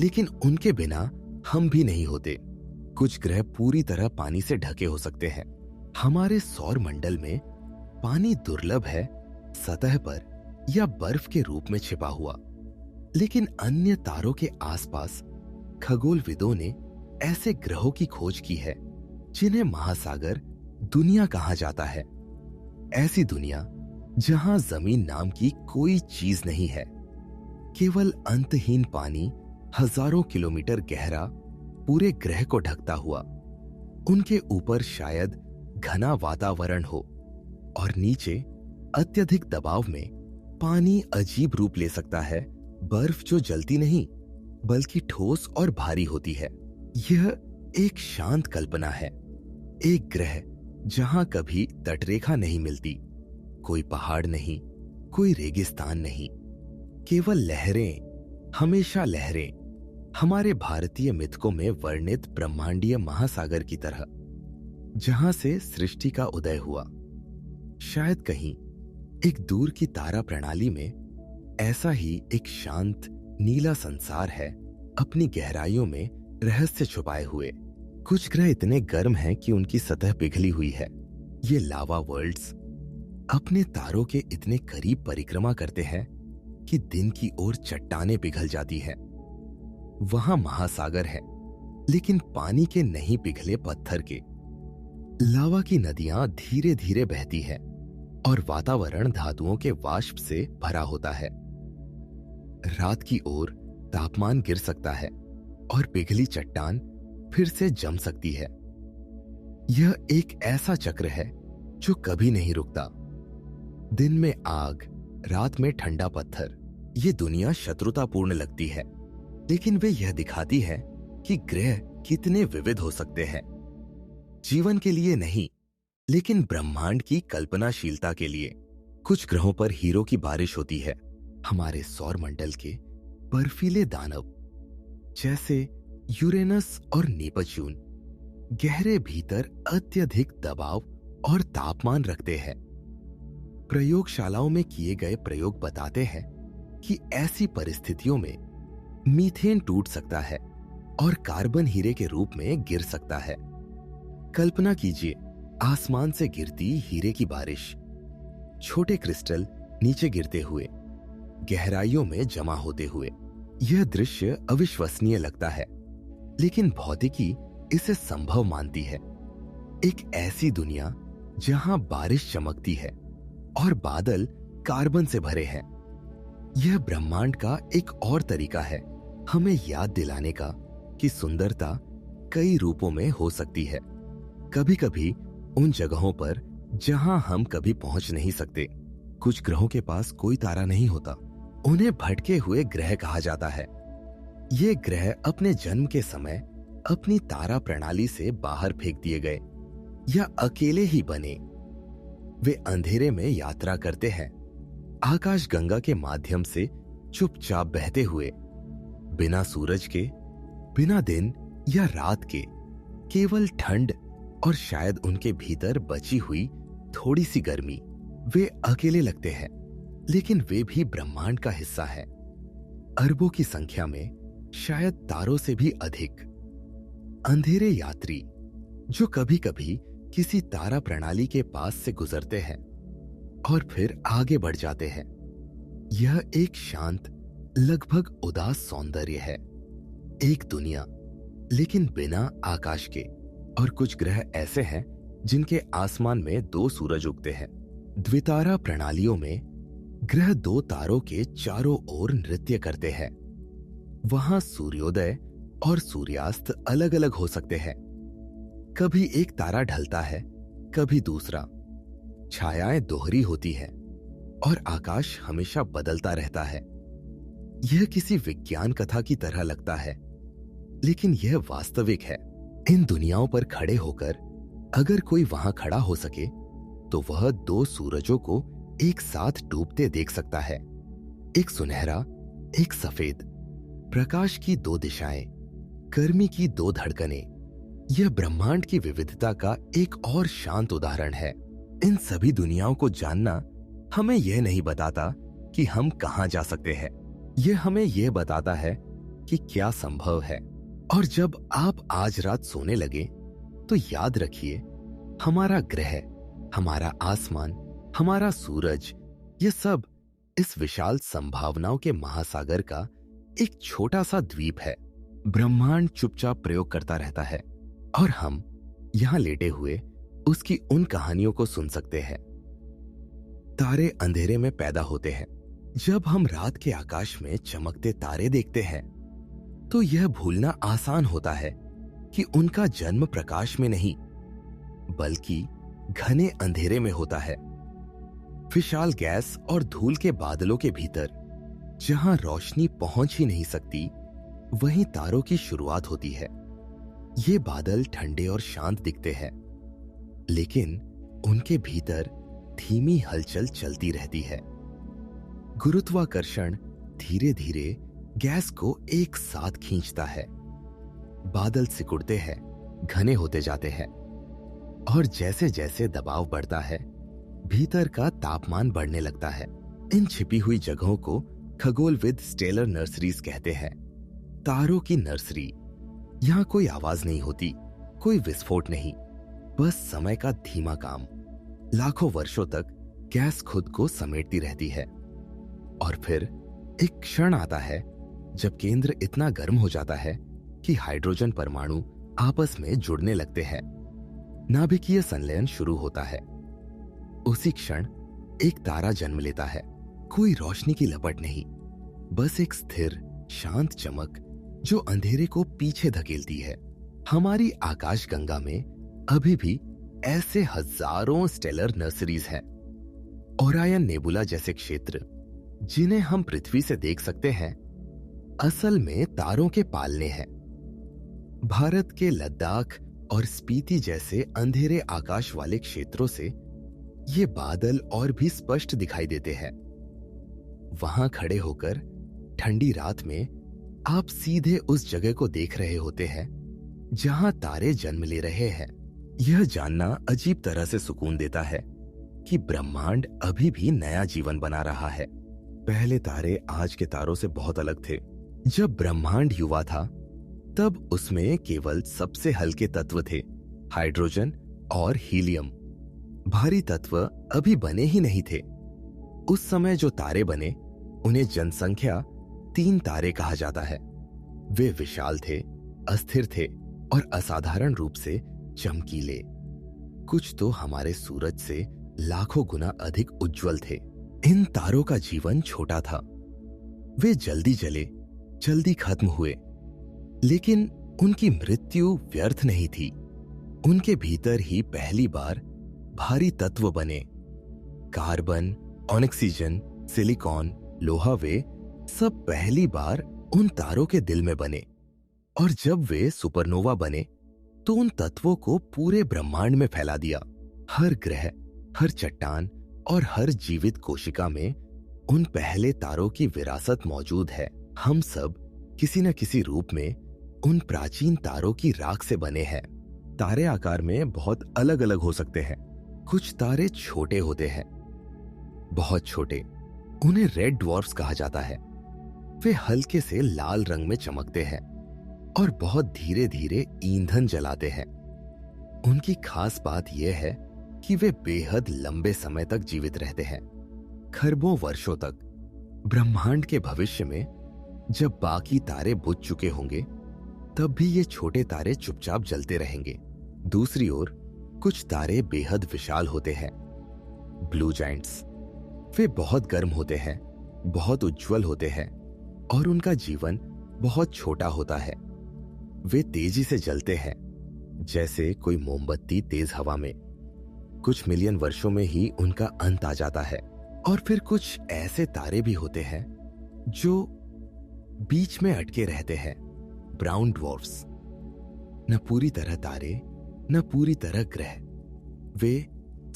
लेकिन उनके बिना हम भी नहीं होते। कुछ ग्रह पूरी तरह पानी से ढके हो सकते हैं। हमारे सौर मंडल में पानी दुर्लभ है, सतह पर या बर्फ के रूप में छिपा हुआ। लेकिन अन्य तारों के आसपास खगोलविदों ने ऐसे ग्रहों की खोज की है जिन्हें महासागर दुनिया कहा जाता है। ऐसी दुनिया जहां जमीन नाम की कोई चीज नहीं है, केवल अंतहीन पानी हजारों किलोमीटर गहरा पूरे ग्रह को ढकता हुआ। उनके ऊपर शायद घना वातावरण हो और नीचे अत्यधिक दबाव में पानी अजीब रूप ले सकता है। बर्फ जो जलती नहीं बल्कि ठोस और भारी होती है। यह एक शांत कल्पना है। एक ग्रह जहां कभी तटरेखा नहीं मिलती, कोई पहाड़ नहीं, कोई रेगिस्तान नहीं, केवल लहरें, हमेशा लहरें। हमारे भारतीय मिथकों में वर्णित ब्रह्मांडीय महासागर की तरह, जहां से सृष्टि का उदय हुआ। शायद कहीं एक दूर की तारा प्रणाली में ऐसा ही एक शांत नीला संसार है, अपनी गहराइयों में रहस्य छुपाए हुए। कुछ ग्रह इतने गर्म हैं कि उनकी सतह पिघली हुई है। ये लावा वर्ल्ड्स अपने तारों के इतने करीब परिक्रमा करते हैं कि दिन की ओर चट्टानें पिघल जाती हैं। वहां महासागर है, लेकिन पानी के नहीं पिघले पत्थर के। लावा की नदियां धीरे धीरे बहती हैं और वातावरण धातुओं के वाष्प से भरा होता है। रात की ओर तापमान गिर सकता है और पिघली चट्टान फिर से जम सकती है। यह एक ऐसा चक्र है जो कभी नहीं रुकता। दिन में आग, रात में ठंडा पत्थर। ये दुनिया शत्रुतापूर्ण लगती है, लेकिन वे यह दिखाती है कि ग्रह कितने विविध हो सकते हैं। जीवन के लिए नहीं, लेकिन ब्रह्मांड की कल्पनाशीलता के लिए। कुछ ग्रहों पर हीरो की बारिश होती है। हमारे सौर मंडल के बर्फीले दानव जैसे यूरेनस और नेपच्यून गहरे भीतर अत्यधिक दबाव और तापमान रखते हैं। प्रयोगशालाओं में किए गए प्रयोग बताते हैं कि ऐसी परिस्थितियों में मीथेन टूट सकता है और कार्बन हीरे के रूप में गिर सकता है। कल्पना कीजिए, आसमान से गिरती हीरे की बारिश, छोटे क्रिस्टल नीचे गिरते हुए, गहराइयों में जमा होते हुए। यह दृश्य अविश्वसनीय लगता है, लेकिन भौतिकी इसे संभव मानती है। एक ऐसी दुनिया जहां बारिश चमकती है और बादल कार्बन से भरे हैं। यह ब्रह्मांड का एक और तरीका है हमें याद दिलाने का कि सुंदरता कई रूपों में हो सकती है। कभी कभी उन जगहों पर जहां हम कभी पहुंच नहीं सकते। कुछ ग्रहों के पास कोई तारा नहीं होता। उन्हें भटके हुए ग्रह कहा जाता है। ये ग्रह अपने जन्म के समय अपनी तारा प्रणाली से बाहर फेंक दिए गए या अकेले ही बने। वे अंधेरे में यात्रा करते हैं, आकाशगंगा के माध्यम से चुपचाप बहते हुए, बिना सूरज के, बिना दिन या रात के, केवल ठंड और शायद उनके भीतर बची हुई थोड़ी सी गर्मी। वे अकेले लगते हैं, लेकिन वे भी ब्रह्मांड का हिस्सा हैं। अरबों की संख्या में, शायद तारों से भी अधिक। अंधेरे यात्री जो कभी कभी किसी तारा प्रणाली के पास से गुजरते हैं और फिर आगे बढ़ जाते हैं। यह एक शांत, लगभग उदास सौंदर्य है। एक दुनिया, लेकिन बिना आकाश के। और कुछ ग्रह ऐसे हैं जिनके आसमान में 2 सूरज उगते हैं। द्वितारा प्रणालियों में ग्रह 2 तारों के चारों ओर नृत्य करते हैं। वहां सूर्योदय और सूर्यास्त अलग अलग हो सकते हैं। कभी एक तारा ढलता है, कभी दूसरा। छायाएं दोहरी होती हैं और आकाश हमेशा बदलता रहता है। यह किसी विज्ञान कथा की तरह लगता है, लेकिन यह वास्तविक है। इन दुनियाओं पर खड़े होकर अगर कोई वहां खड़ा हो सके तो वह 2 सूरजों को एक साथ डूबते देख सकता है। एक सुनहरा, एक सफेद। प्रकाश की 2 दिशाएं, गर्मी की 2 धड़कनें। यह ब्रह्मांड की विविधता का एक और शांत उदाहरण है। इन सभी दुनियाओं को जानना हमें यह नहीं बताता कि हम कहां जा सकते हैं। यह हमें यह बताता है कि क्या संभव है। और जब आप आज रात सोने लगे तो याद रखिए, हमारा ग्रह, हमारा आसमान, हमारा सूरज, ये सब इस विशाल संभावनाओं के महासागर का एक छोटा सा द्वीप है। ब्रह्मांड चुपचाप प्रयोग करता रहता है और हम यहां लेटे हुए उसकी उन कहानियों को सुन सकते हैं। तारे अंधेरे में पैदा होते हैं। जब हम रात के आकाश में चमकते तारे देखते हैं तो यह भूलना आसान होता है कि उनका जन्म प्रकाश में नहीं, बल्कि घने अंधेरे में होता है। विशाल गैस और धूल के बादलों के भीतर, जहां रोशनी पहुंच ही नहीं सकती, वहीं तारों की शुरुआत होती है। ये बादल ठंडे और शांत दिखते हैं, लेकिन उनके भीतर धीमी हलचल चलती रहती है। गुरुत्वाकर्षण धीरे धीरे गैस को एक साथ खींचता है। बादल सिकुड़ते हैं, घने होते जाते हैं, और जैसे जैसे दबाव बढ़ता है, भीतर का तापमान बढ़ने लगता है। इन छिपी हुई जगहों को खगोलविद स्टेलर नर्सरीज कहते हैं, तारों की नर्सरी। यहाँ कोई आवाज नहीं होती, कोई विस्फोट नहीं, बस समय का धीमा काम। लाखों वर्षों तक गैस खुद को समेटती रहती है और फिर एक क्षण आता है जब केंद्र इतना गर्म हो जाता है कि हाइड्रोजन परमाणु आपस में जुड़ने लगते हैं। नाभिकीय संलयन शुरू होता है। उसी क्षण एक तारा जन्म लेता है। कोई रोशनी की लपट नहीं, बस एक स्थिर शांत चमक जो अंधेरे को पीछे धकेलती है। हमारी आकाशगंगा में अभी भी ऐसे हजारों स्टेलर नर्सरीज हैं। ओरायन नेबुला जैसे क्षेत्र जिन्हें हम पृथ्वी से देख सकते हैं, असल में तारों के पालने हैं। भारत के लद्दाख और स्पीति जैसे अंधेरे आकाश वाले क्षेत्रों से ये बादल और भी स्पष्ट दिखाई देते हैं। वहां खड़े होकर ठंडी रात में आप सीधे उस जगह को देख रहे होते हैं जहां तारे जन्म ले रहे हैं। यह जानना अजीब तरह से सुकून देता है कि ब्रह्मांड अभी भी नया जीवन बना रहा है। पहले तारे आज के तारों से बहुत अलग थे। जब ब्रह्मांड युवा था तब उसमें केवल सबसे हल्के तत्व थे, हाइड्रोजन और हीलियम। भारी तत्व अभी बने ही नहीं थे। उस समय जो तारे बने उन्हें जनसंख्या 3 तारे कहा जाता है। वे विशाल थे, अस्थिर थे और असाधारण रूप से चमकीले। कुछ तो हमारे सूरज से लाखों गुना अधिक उज्जवल थे। इन तारों का जीवन छोटा था। वे जल्दी जले, जल्दी खत्म हुए, लेकिन उनकी मृत्यु व्यर्थ नहीं थी। उनके भीतर ही पहली बार भारी तत्व बने। कार्बन, ऑक्सीजन, सिलिकॉन, लोहा, वे सब पहली बार उन तारों के दिल में बने। और जब वे सुपरनोवा बने तो उन तत्वों को पूरे ब्रह्मांड में फैला दिया। हर ग्रह, हर चट्टान और हर जीवित कोशिका में उन पहले तारों की विरासत मौजूद है। हम सब किसी न किसी रूप में उन प्राचीन तारों की राख से बने हैं। तारे आकार में बहुत अलग अलग हो सकते हैं। कुछ तारे छोटे होते हैं, बहुत छोटे। उन्हें रेड ड्वार्फ्स कहा जाता है। वे हल्के से लाल रंग में चमकते हैं और बहुत धीरे धीरे ईंधन जलाते हैं। उनकी खास बात यह है कि वे बेहद लंबे समय तक जीवित रहते हैं, खरबों वर्षों तक। ब्रह्मांड के भविष्य में जब बाकी तारे बुझ चुके होंगे तब भी ये छोटे तारे चुपचाप जलते रहेंगे। दूसरी ओर कुछ तारे बेहद विशाल होते हैं, ब्लू जायंट्स। वे बहुत गर्म होते हैं, बहुत उज्जवल होते हैं और उनका जीवन बहुत छोटा होता है। वे तेजी से जलते हैं, जैसे कोई मोमबत्ती तेज हवा में। कुछ मिलियन वर्षों में ही उनका अंत आ जाता है। और फिर कुछ ऐसे तारे भी होते हैं जो बीच में अटके रहते हैं, ब्राउन ड्वार्फ्स। न पूरी तरह तारे, न पूरी तरह ग्रह। वे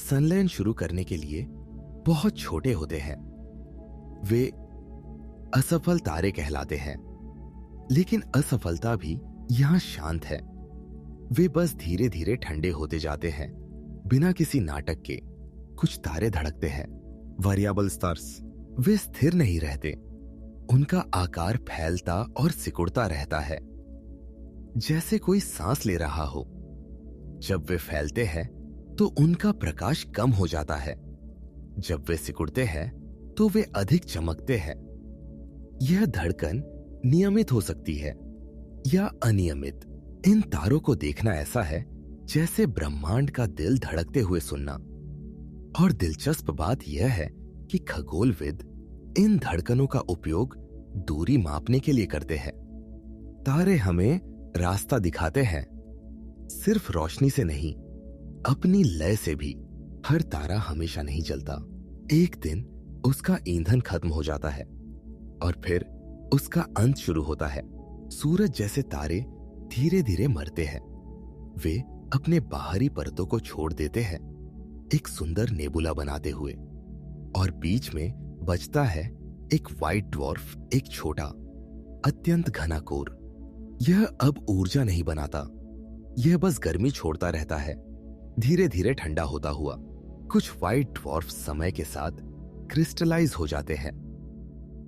संलयन शुरू करने के लिए बहुत छोटे होते हैं। वे असफल तारे कहलाते हैं, लेकिन असफलता भी यहां शांत है। वे बस धीरे धीरे ठंडे होते जाते हैं, बिना किसी नाटक के। कुछ तारे धड़कते हैं, वेरिएबल स्टार्स। वे स्थिर नहीं रहते, उनका आकार फैलता और सिकुड़ता रहता है, जैसे कोई सांस ले रहा हो। जब वे फैलते हैं तो उनका प्रकाश कम हो जाता है, जब वे सिकुड़ते हैं तो वे अधिक चमकते हैं। यह धड़कन नियमित हो सकती है या अनियमित। इन तारों को देखना ऐसा है जैसे ब्रह्मांड का दिल धड़कते हुए सुनना। और दिलचस्प बात यह है कि खगोलविद इन धड़कनों का उपयोग दूरी मापने के लिए करते हैं। तारे हमें रास्ता दिखाते हैं, सिर्फ रोशनी से नहीं, अपनी लय से भी। हर तारा हमेशा नहीं जलता। एक दिन उसका ईंधन खत्म हो जाता है और फिर उसका अंत शुरू होता है। सूरज जैसे तारे धीरे धीरे मरते हैं। वे अपने बाहरी परतों को छोड़ देते हैं, एक सुंदर नेबुला बनाते हुए। और बीच में बचता है एक व्हाइट ड्वार्फ, एक छोटा, अत्यंत घना कोर। यह अब ऊर्जा नहीं बनाता, यह बस गर्मी छोड़ता रहता है, धीरे धीरे ठंडा होता हुआ। कुछ व्हाइट ड्वार्फ समय के साथ क्रिस्टलाइज हो जाते हैं,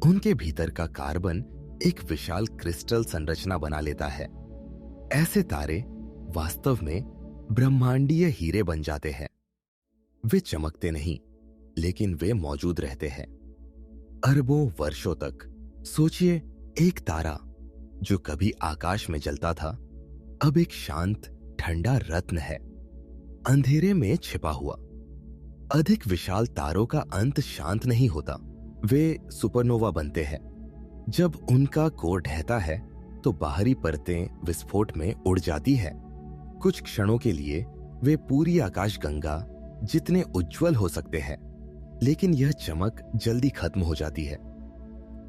उनके भीतर का कार्बन एक विशाल क्रिस्टल संरचना बना लेता है। ऐसे तारे वास्तव में ब्रह्मांडीय हीरे बन जाते हैं। वे चमकते नहीं, लेकिन वे मौजूद रहते हैं अरबों वर्षों तक। सोचिए, एक तारा जो कभी आकाश में जलता था, अब एक शांत ठंडा रत्न है, अंधेरे में छिपा हुआ। अधिक विशाल तारों का अंत शांत नहीं होता, वे सुपरनोवा बनते हैं। जब उनका कोर ढहता है तो बाहरी परतें विस्फोट में उड़ जाती है। कुछ क्षणों के लिए वे पूरी आकाशगंगा जितने उज्जवल हो सकते हैं, लेकिन यह चमक जल्दी खत्म हो जाती है।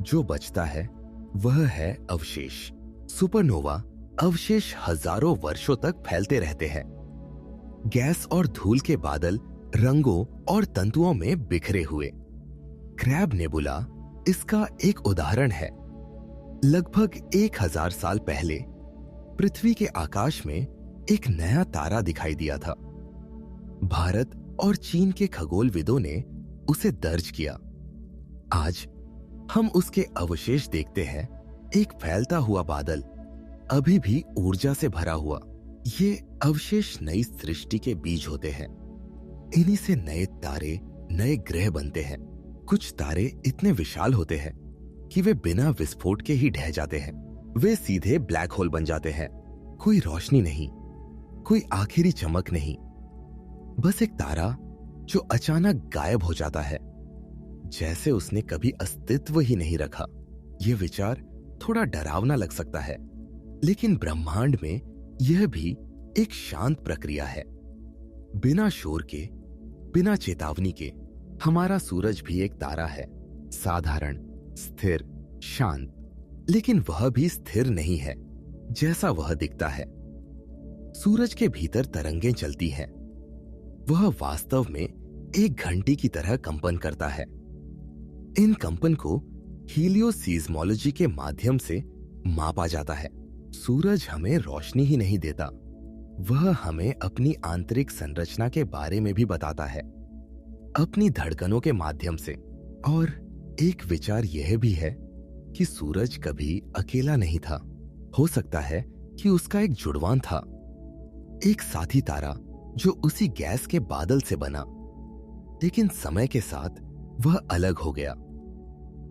जो बचता है वह है अवशेष। सुपरनोवा अवशेष हजारों वर्षों तक फैलते रहते हैं। गैस और धूल के बादल रंगों और तंतुओं में बिखरे हुए। क्रैब नेबुला इसका एक उदाहरण है। लगभग 1000 साल पहले पृथ्वी के आकाश में एक नया तारा दिखाई दिया था। भारत और चीन के खगोलविदों ने उसे दर्ज किया। आज हम उसके अवशेष देखते हैं, एक फैलता हुआ बादल, अभी भी ऊर्जा से भरा हुआ। ये अवशेष नई सृष्टि के बीज होते हैं। इन्हीं से नए तारे, नए ग्रह बनते हैं। कुछ तारे इतने विशाल होते हैं कि वे बिना विस्फोट के ही ढह जाते हैं। वे सीधे ब्लैक होल बन जाते हैं। कोई रोशनी नहीं, कोई आखिरी चमक नहीं, बस एक तारा जो अचानक गायब हो जाता है, जैसे उसने कभी अस्तित्व ही नहीं रखा। यह विचार थोड़ा डरावना लग सकता है, लेकिन ब्रह्मांड में यह भी एक शांत प्रक्रिया है। बिना शोर के, बिना चेतावनी के हमारा सूरज भी एक तारा है, साधारण, स्थिर, शांत। लेकिन वह भी स्थिर नहीं है जैसा वह दिखता है। सूरज के भीतर तरंगें चलती हैं। वह वास्तव में एक घंटी की तरह कंपन करता है। इन कंपन को हीलियोसीज्मोलॉजी के माध्यम से मापा जाता है। सूरज हमें रोशनी ही नहीं देता, वह हमें अपनी आंतरिक संरचना के बारे में भी बताता है, अपनी धड़कनों के माध्यम से। और एक विचार यह भी है कि सूरज कभी अकेला नहीं था। हो सकता है कि उसका एक जुड़वां था, एक साथी तारा जो उसी गैस के बादल से बना, लेकिन समय के साथ वह अलग हो गया।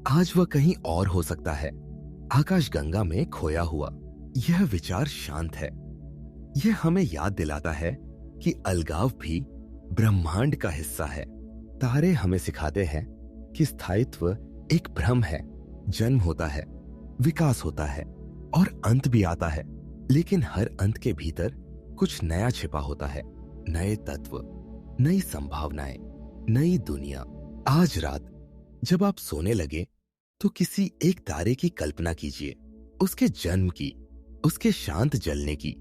आज वह कहीं और हो सकता है, आकाशगंगा में खोया हुआ। यह विचार शांत है। यह हमें याद दिलाता है कि अलगाव भी ब्रह्मांड का हिस्सा है। तारे हमें सिखाते हैं कि स्थायित्व एक भ्रम है। जन्म होता है, विकास होता है और अंत भी आता है, लेकिन हर अंत के भीतर कुछ नया छिपा होता है। नए तत्व, नई संभावनाएं, नई दुनिया। आज रात जब आप सोने लगे तो किसी एक तारे की कल्पना कीजिए, उसके जन्म की, उसके शांत जलने की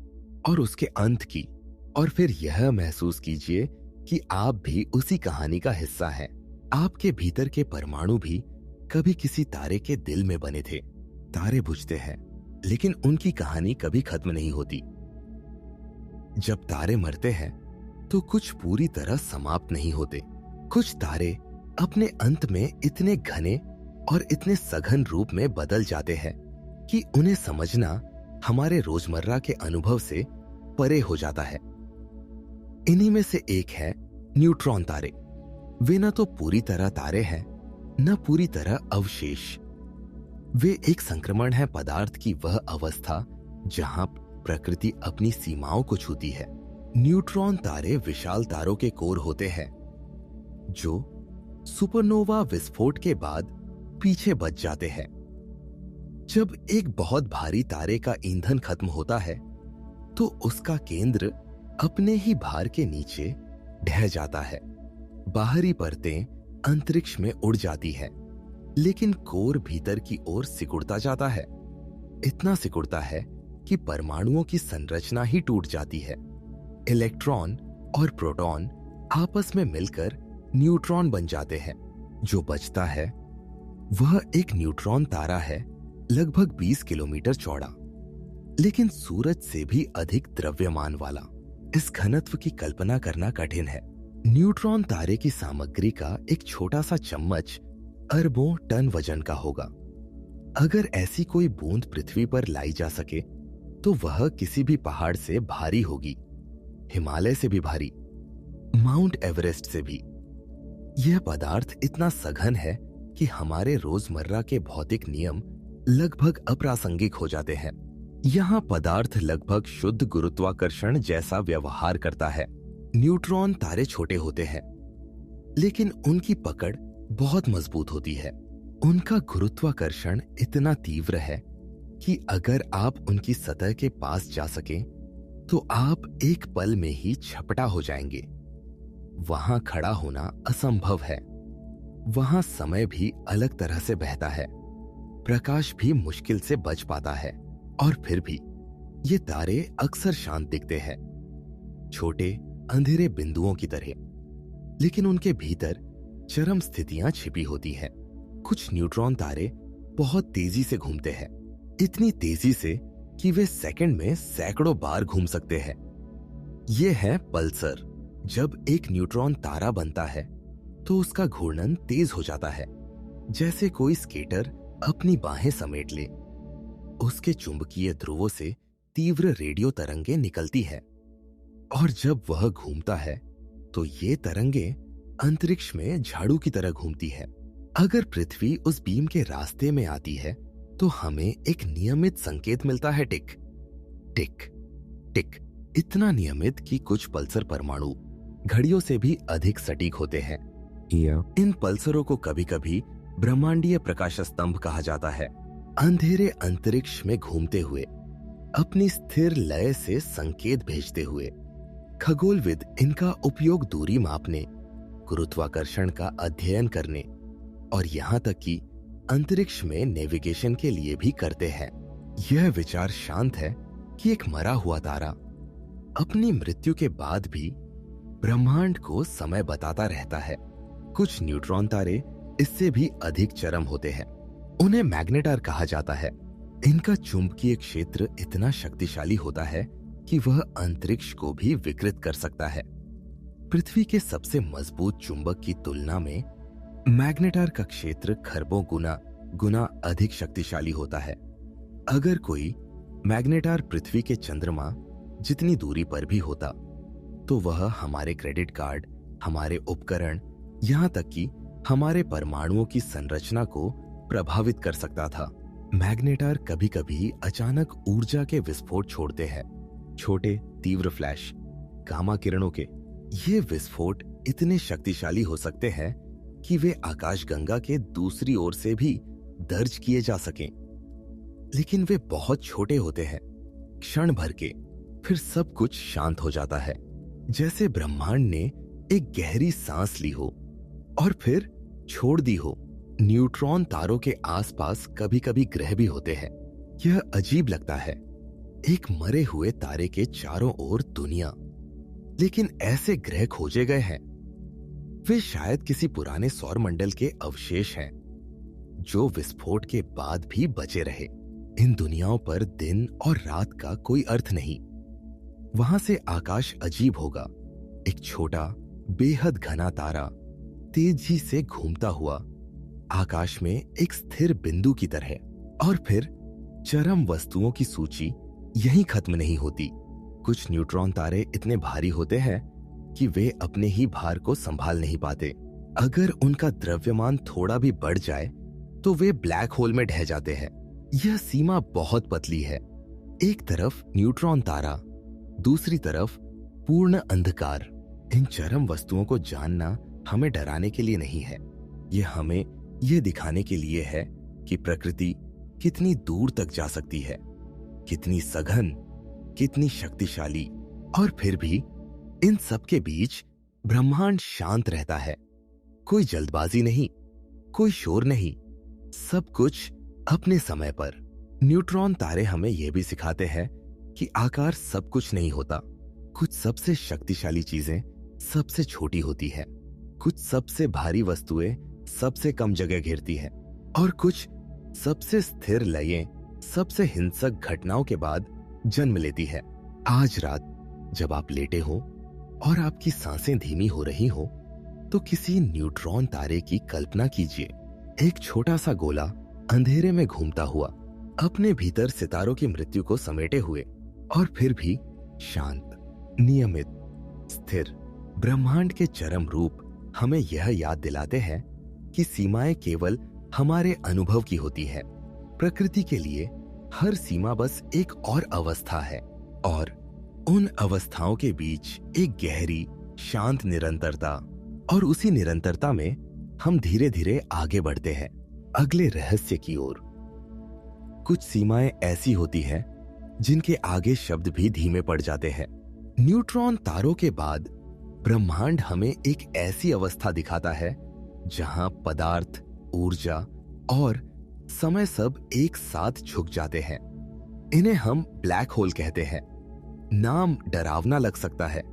और उसके अंत की, और फिर यह महसूस कीजिए कि आप भी उसी कहानी का हिस्सा हैं। आपके भीतर के परमाणु भी कभी किसी तारे के दिल में बने थे। तारे बुझते हैं, लेकिन उनकी कहानी कभी खत्म नहीं होती। जब तारे मरते हैं तो कुछ पूरी तरह समाप्त नहीं होते। कुछ तारे अपने अंत में इतने घने और इतने सघन रूप में बदल जाते हैं कि उन्हें समझना हमारे रोजमर्रा के अनुभव से परे हो जाता है। इन्हीं में से एक है न्यूट्रॉन तारे। वे न तो पूरी तरह तारे हैं, न पूरी तरह अवशेष। वे एक संक्रमण है पदार्थ की वह अवस्था जहां प्रकृति अपनी सीमाओं को छूती है। न्यूट्रॉन तारे विशाल तारों के कोर होते हैं जो सुपरनोवा विस्फोट के बाद पीछे बच जाते हैं। जब एक बहुत भारी तारे का ईंधन खत्म होता है तो उसका केंद्र अपने ही भार के नीचे ढह जाता है। बाहरी परतें अंतरिक्ष में उड़ जाती है, लेकिन कोर भीतर की ओर सिकुड़ता जाता है। इतना सिकुड़ता है कि परमाणुओं की संरचना ही टूट जाती है। इलेक्ट्रॉन और प्रोटॉन आपस में मिलकर न्यूट्रॉन बन जाते हैं। जो बचता है वह एक न्यूट्रॉन तारा है, लगभग 20 किलोमीटर चौड़ा, लेकिन सूरज से भी अधिक द्रव्यमान वाला। इस घनत्व की कल्पना करना कठिन है। न्यूट्रॉन तारे की सामग्री का एक छोटा सा चम्मच अरबों टन वजन का होगा। अगर ऐसी कोई बूंद पृथ्वी पर लाई जा सके तो वह किसी भी पहाड़ से भारी होगी, हिमालय से भी भारी, माउंट एवरेस्ट से भी। यह पदार्थ इतना सघन है कि हमारे रोजमर्रा के भौतिक नियम लगभग अप्रासंगिक हो जाते हैं। यहां पदार्थ लगभग शुद्ध गुरुत्वाकर्षण जैसा व्यवहार करता है। न्यूट्रॉन तारे छोटे होते हैं, लेकिन उनकी पकड़ बहुत मजबूत होती है। उनका गुरुत्वाकर्षण इतना तीव्र है कि अगर आप उनकी सतह के पास जा सकें तो आप एक पल में ही झपटा हो जाएंगे। वहां खड़ा होना असंभव है। वहां समय भी अलग तरह से बहता है, प्रकाश भी मुश्किल से बच पाता है, और फिर भी ये तारे अक्सर शांत दिखते हैं, छोटे अंधेरे बिंदुओं की तरह। लेकिन उनके भीतर चरम स्थितियां छिपी होती हैं। कुछ न्यूट्रॉन तारे बहुत तेजी से घूमते हैं, इतनी तेजी से कि वे सेकंड में सैकड़ों बार घूम सकते हैं। ये है पल्सर। जब एक न्यूट्रॉन तारा बनता है तो उसका घूर्णन तेज हो जाता है, जैसे कोई स्केटर अपनी बाहें समेट ले। उसके चुंबकीय ध्रुवों से तीव्र रेडियो तरंगें निकलती है, और जब वह घूमता है तो ये तरंगें अंतरिक्ष में झाड़ू की तरह घूमती है। अगर पृथ्वी उस बीम के रास्ते में आती है तो हमें एक नियमित संकेत मिलता है, टिक टिक टिक। इतना नियमित कि कुछ पल्सर परमाणु घड़ियों से भी अधिक सटीक होते हैं। इन पल्सरों को कभी कभी ब्रह्मांडीय प्रकाश स्तंभ कहा जाता है। अंधेरे अंतरिक्ष में घूमते हुए, अपनी स्थिर लय से संकेत भेजते हुए, खगोलविद इनका उपयोग दूरी मापने, गुरुत्वाकर्षण का अध्ययन करने और यहां तक कि अंतरिक्ष में नेविगेशन के लिए भी करते हैं। यह विचार शांत है कि एक मरा हुआ तारा अपनी मृत्यु के बाद भी ब्रह्मांड को समय बताता रहता है। कुछ न्यूट्रॉन तारे इससे भी अधिक चरम होते हैं। उन्हें मैग्नेटार कहा जाता है। इनका चुंबकीय क्षेत्र इतना शक्तिशाली होता है कि वह अंतरिक्ष को भी विकृत कर सकता है। पृथ्वी के सबसे मजबूत चुंबक की तुलना में मैग्नेटार का क्षेत्र खरबों गुना अधिक शक्तिशाली होता है। अगर कोई मैग्नेटार पृथ्वी के चंद्रमा जितनी दूरी पर भी होता तो वह हमारे क्रेडिट कार्ड, हमारे उपकरण, यहां तक कि हमारे परमाणुओं की संरचना को प्रभावित कर सकता था। मैग्नेटार कभी कभी अचानक ऊर्जा के विस्फोट छोड़ते हैं, छोटे तीव्र फ्लैश, गामा किरणों के। ये विस्फोट इतने शक्तिशाली हो सकते हैं कि वे आकाशगंगा के दूसरी ओर से भी दर्ज किए जा सकें। लेकिन वे बहुत छोटे होते हैं, क्षण भर के, फिर सब कुछ शांत हो जाता है, जैसे ब्रह्मांड ने एक गहरी सांस ली हो और फिर छोड़ दी हो। न्यूट्रॉन तारों के आसपास कभी कभी ग्रह भी होते हैं। यह अजीब लगता है, एक मरे हुए तारे के चारों ओर दुनिया। लेकिन ऐसे ग्रह खोजे गए हैं। वे शायद किसी पुराने सौरमंडल के अवशेष हैं जो विस्फोट के बाद भी बचे रहे। इन दुनियाओं पर दिन और रात का कोई अर्थ नहीं। वहां से आकाश अजीब होगा। एक छोटा बेहद घना तारा तेजी से घूमता हुआ आकाश में एक स्थिर बिंदु की तरह। और फिर चरम वस्तुओं की सूची यहीं खत्म नहीं होती। कुछ न्यूट्रॉन तारे इतने भारी होते हैं कि वे अपने ही भार को संभाल नहीं पाते। अगर उनका द्रव्यमान थोड़ा भी बढ़ जाए तो वे ब्लैक होल में ढह जाते हैं। यह सीमा बहुत पतली है। एक तरफ न्यूट्रॉन तारा, दूसरी तरफ पूर्ण अंधकार। इन चरम वस्तुओं को जानना हमें डराने के लिए नहीं है, यह हमें यह दिखाने के लिए है कि प्रकृति कितनी दूर तक जा सकती है, कितनी सघन, कितनी शक्तिशाली। और फिर भी इन सब के बीच ब्रह्मांड शांत रहता है। कोई जल्दबाजी नहीं, कोई शोर नहीं, सब कुछ अपने समय पर। न्यूट्रॉन तारे हमें यह भी सिखाते हैं कि आकार सब कुछ नहीं होता। कुछ सबसे शक्तिशाली चीजें सबसे छोटी होती है, कुछ सबसे भारी वस्तुएं सबसे कम जगह घेरती है, और कुछ सबसे स्थिर लयें सबसे हिंसक घटनाओं के बाद जन्म लेती है। आज रात जब आप लेटे हो और आपकी सांसें धीमी हो रही हो तो किसी न्यूट्रॉन तारे की कल्पना कीजिए। एक छोटा सा गोला अंधेरे में घूमता हुआ, अपने भीतर सितारों की मृत्यु को समेटे हुए और फिर भी शांत, नियमित, स्थिर ब्रह्मांड के चरम रूप हमें यह याद दिलाते हैं कि सीमाएं केवल हमारे अनुभव की होती है। प्रकृति के लिए हर सीमा बस एक और अवस्था है, और उन अवस्थाओं के बीच एक गहरी, शांत निरंतरता, और उसी निरंतरता में हम धीरे धीरे आगे बढ़ते हैं अगले रहस्य की ओर। कुछ सीमाएं ऐसी होती हैं जिनके आगे शब्द भी धीमे पड़ जाते हैं। न्यूट्रॉन तारों के बाद ब्रह्मांड हमें एक ऐसी अवस्था दिखाता है जहां पदार्थ, ऊर्जा और समय सब एक साथ झुक जाते हैं। इन्हें हम ब्लैक होल कहते हैं। नाम डरावना लग सकता है,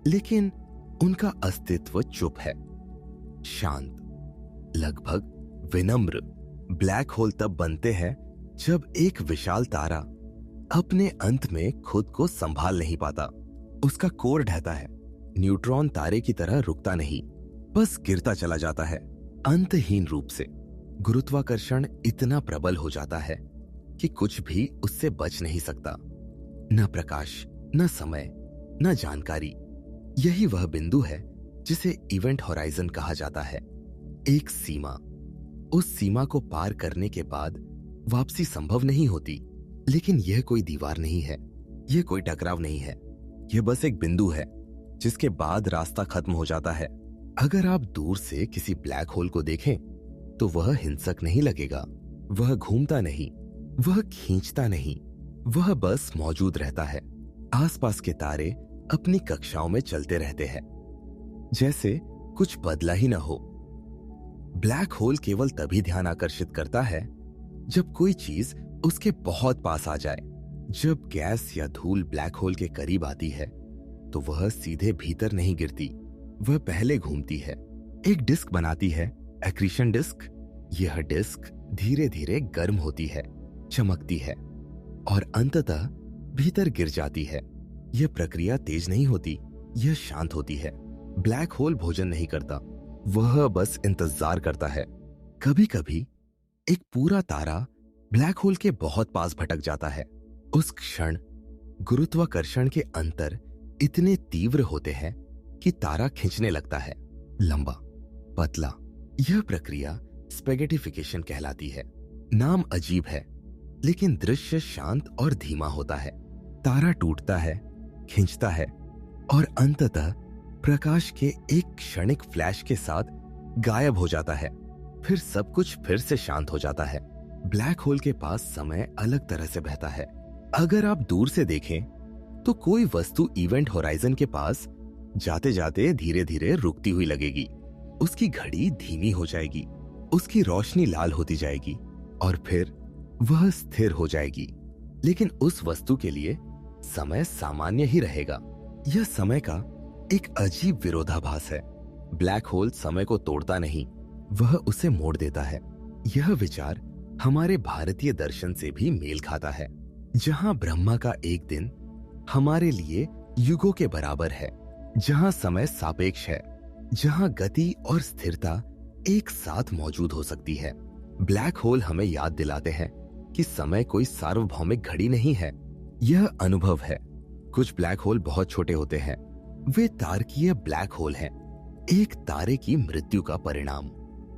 लेकिन उनका अस्तित्व चुप है, शांत, लगभग विनम्र। ब्लैक होल तब बनते हैं जब एक विशाल तारा अपने अंत में खुद को संभाल नहीं पाता। उसका कोर ढहता है। न्यूट्रॉन तारे की तरह रुकता नहीं, बस गिरता चला जाता है अंतहीन रूप से। गुरुत्वाकर्षण इतना प्रबल हो जाता है कि कुछ भी उससे बच नहीं सकता, न प्रकाश, न समय, न जानकारी। यही वह बिंदु है जिसे इवेंट होराइजन कहा जाता है, एक सीमा। उस सीमा को पार करने के बाद वापसी संभव नहीं होती। लेकिन यह कोई दीवार नहीं है, यह कोई टकराव नहीं है, यह बस एक बिंदु है जिसके बाद रास्ता खत्म हो जाता है। अगर आप दूर से किसी ब्लैक होल को देखें तो वह हिंसक नहीं लगेगा, वह घूमता नहीं, वह खींचता नहीं, वह बस मौजूद रहता है। आसपास के तारे अपनी कक्षाओं में चलते रहते हैं, जैसे कुछ बदला ही न हो। ब्लैक होल केवल तभी ध्यान आकर्षित करता है जब कोई चीज उसके बहुत पास आ जाए। जब गैस या धूल ब्लैक होल के करीब आती है तो वह सीधे भीतर नहीं गिरती, वह पहले घूमती है, एक डिस्क बनाती है, एक्रीशन डिस्क। यह डिस्क धीरे धीरे गर्म होती है, चमकती है और अंततः भीतर गिर जाती है। यह प्रक्रिया तेज नहीं होती, यह शांत होती है। ब्लैक होल भोजन नहीं करता, वह बस इंतजार करता है। कभी कभी एक पूरा तारा ब्लैक होल के बहुत पास भटक जाता है। उस क्षण गुरुत्वाकर्षण के अंतर इतने तीव्र होते हैं कि तारा खिंचने लगता है, लंबा, पतला। यह प्रक्रिया स्पेगेटिफिकेशन कहलाती है। नाम अजीब है, लेकिन दृश्य शांत और धीमा होता है। तारा टूटता है, खिंचता है और अंततः प्रकाश के एक क्षणिक फ्लैश के साथ गायब हो जाता है। फिर सब कुछ फिर से शांत हो जाता है। ब्लैक होल के पास समय अलग तरह से बहता है। अगर आप दूर से देखें तो कोई वस्तु इवेंट होराइजन के पास जाते जाते धीरे धीरे रुकती हुई लगेगी। उसकी घड़ी धीमी हो जाएगी, उसकी रोशनी लाल होती जाएगी और फिर वह स्थिर हो जाएगी। लेकिन उस वस्तु के लिए समय सामान्य ही रहेगा। यह समय का एक अजीब विरोधाभास है। ब्लैक होल समय को तोड़ता नहीं, वह उसे मोड़ देता है। यह विचार हमारे भारतीय दर्शन से भी मेल खाता है, जहां ब्रह्मा का एक दिन हमारे लिए युगों के बराबर है, जहां समय सापेक्ष है, जहां गति और स्थिरता एक साथ मौजूद हो सकती है। ब्लैक होल हमें याद दिलाते हैं कि समय कोई सार्वभौमिक घड़ी नहीं है, यह अनुभव है। कुछ ब्लैक होल बहुत छोटे होते हैं, वे तारकीय ब्लैक होल हैं, एक तारे की मृत्यु का परिणाम।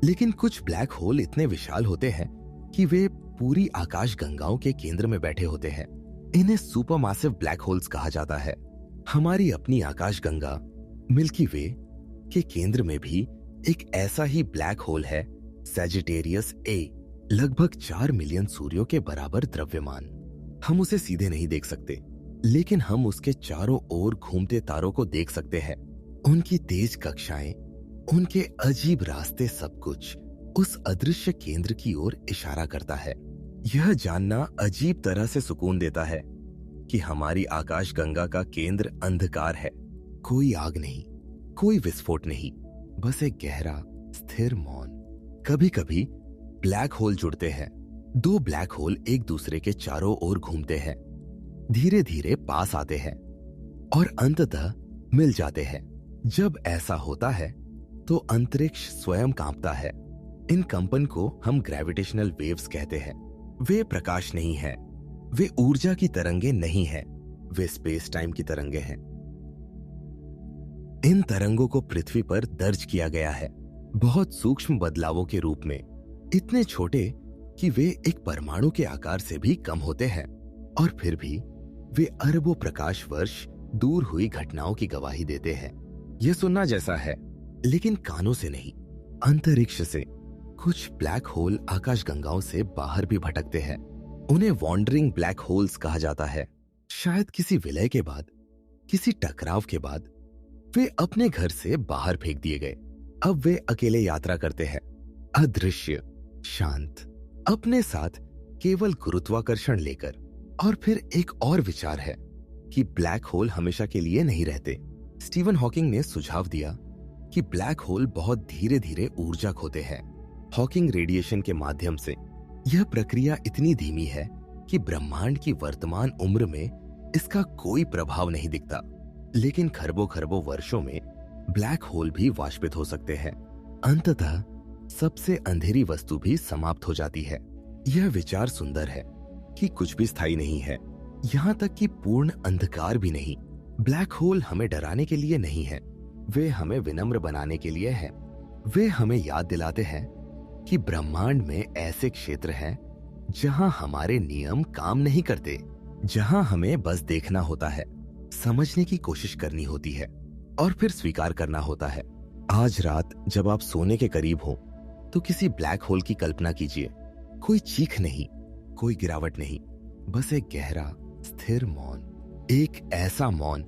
लेकिन कुछ ब्लैक होल इतने विशाल होते हैं कि वे पूरी आकाश गंगाओं के केंद्र में बैठे होते हैं। इन्हें सुपरमासिव ब्लैक होल्स कहा जाता है। हमारी अपनी आकाश गंगा मिल्की वे के केंद्र में भी एक ऐसा ही ब्लैक होल है, सैजिटेरियस ए, लगभग 4 मिलियन सूर्यों के बराबर द्रव्यमान। हम उसे सीधे नहीं देख सकते, लेकिन हम उसके चारों ओर घूमते तारों को देख सकते हैं। उनकी तेज कक्षाएं, उनके अजीब रास्ते, सब कुछ उस अदृश्य केंद्र की ओर इशारा करता है। यह जानना अजीब तरह से सुकून देता है कि हमारी आकाश गंगा का केंद्र अंधकार है। कोई आग नहीं, कोई विस्फोट नहीं, बस एक गहरा, स्थिर मौन। कभी कभी ब्लैक होल जुड़ते हैं। 2 ब्लैक होल एक दूसरे के चारों ओर घूमते हैं, धीरे धीरे पास आते हैं और अंततः मिल जाते हैं। जब ऐसा होता है तो अंतरिक्ष स्वयं कांपता है। इन कंपन को हम ग्रेविटेशनल वेव्स कहते हैं। वे प्रकाश नहीं है, वे ऊर्जा की तरंगे नहीं है, वे स्पेस टाइम की तरंगे हैं। इन तरंगों को पृथ्वी पर दर्ज किया गया है बहुत सूक्ष्म बदलावों के रूप में, इतने छोटे कि वे एक परमाणु के आकार से भी कम होते हैं, और फिर भी वे अरबों प्रकाश वर्ष दूर हुई घटनाओं की गवाही देते हैं। यह सुनना जैसा है, लेकिन कानों से नहीं। अंतरिक्ष से कुछ ब्लैक होल आकाशगंगाओं से बाहर भी भटकते हैं। उन्हें वॉन्डरिंग ब्लैक होल्स कहा जाता है। शायद किसी विलय के बाद, किसी टकराव के बाद वे अपने घर से बाहर फेंक दिए गए। अब वे अकेले यात्रा करते हैं, अदृश्य, शांत, अपने साथ केवल गुरुत्वाकर्षण लेकर। और फिर एक और विचार है कि ब्लैक होल हमेशा के लिए नहीं रहते। स्टीवन हॉकिंग ने सुझाव दिया कि ब्लैक होल बहुत धीरे धीरे ऊर्जा खोते हैं। हॉकिंग रेडिएशन के माध्यम से यह प्रक्रिया इतनी धीमी है कि ब्रह्मांड की वर्तमान उम्र में इसका कोई प्रभाव नहीं दिखता, लेकिन खरबों खरबों वर्षों में ब्लैक होल भी वाष्पित हो सकते हैं। अंततः सबसे अंधेरी वस्तु भी समाप्त हो जाती है। यह विचार सुंदर है कि कुछ भी स्थायी नहीं है, यहाँ तक कि पूर्ण अंधकार भी नहीं। ब्लैक होल हमें डराने के लिए नहीं है, वे हमें विनम्र बनाने के लिए हैं। वे हमें याद दिलाते हैं कि ब्रह्मांड में ऐसे क्षेत्र हैं जहां हमारे नियम काम नहीं करते, जहां हमें बस देखना होता है, समझने की कोशिश करनी होती है और फिर स्वीकार करना होता है। आज रात जब आप सोने के करीब हो तो किसी ब्लैक होल की कल्पना कीजिए। कोई चीख नहीं, कोई गिरावट नहीं, बस एक गहरा स्थिर मौन। एक ऐसा मौन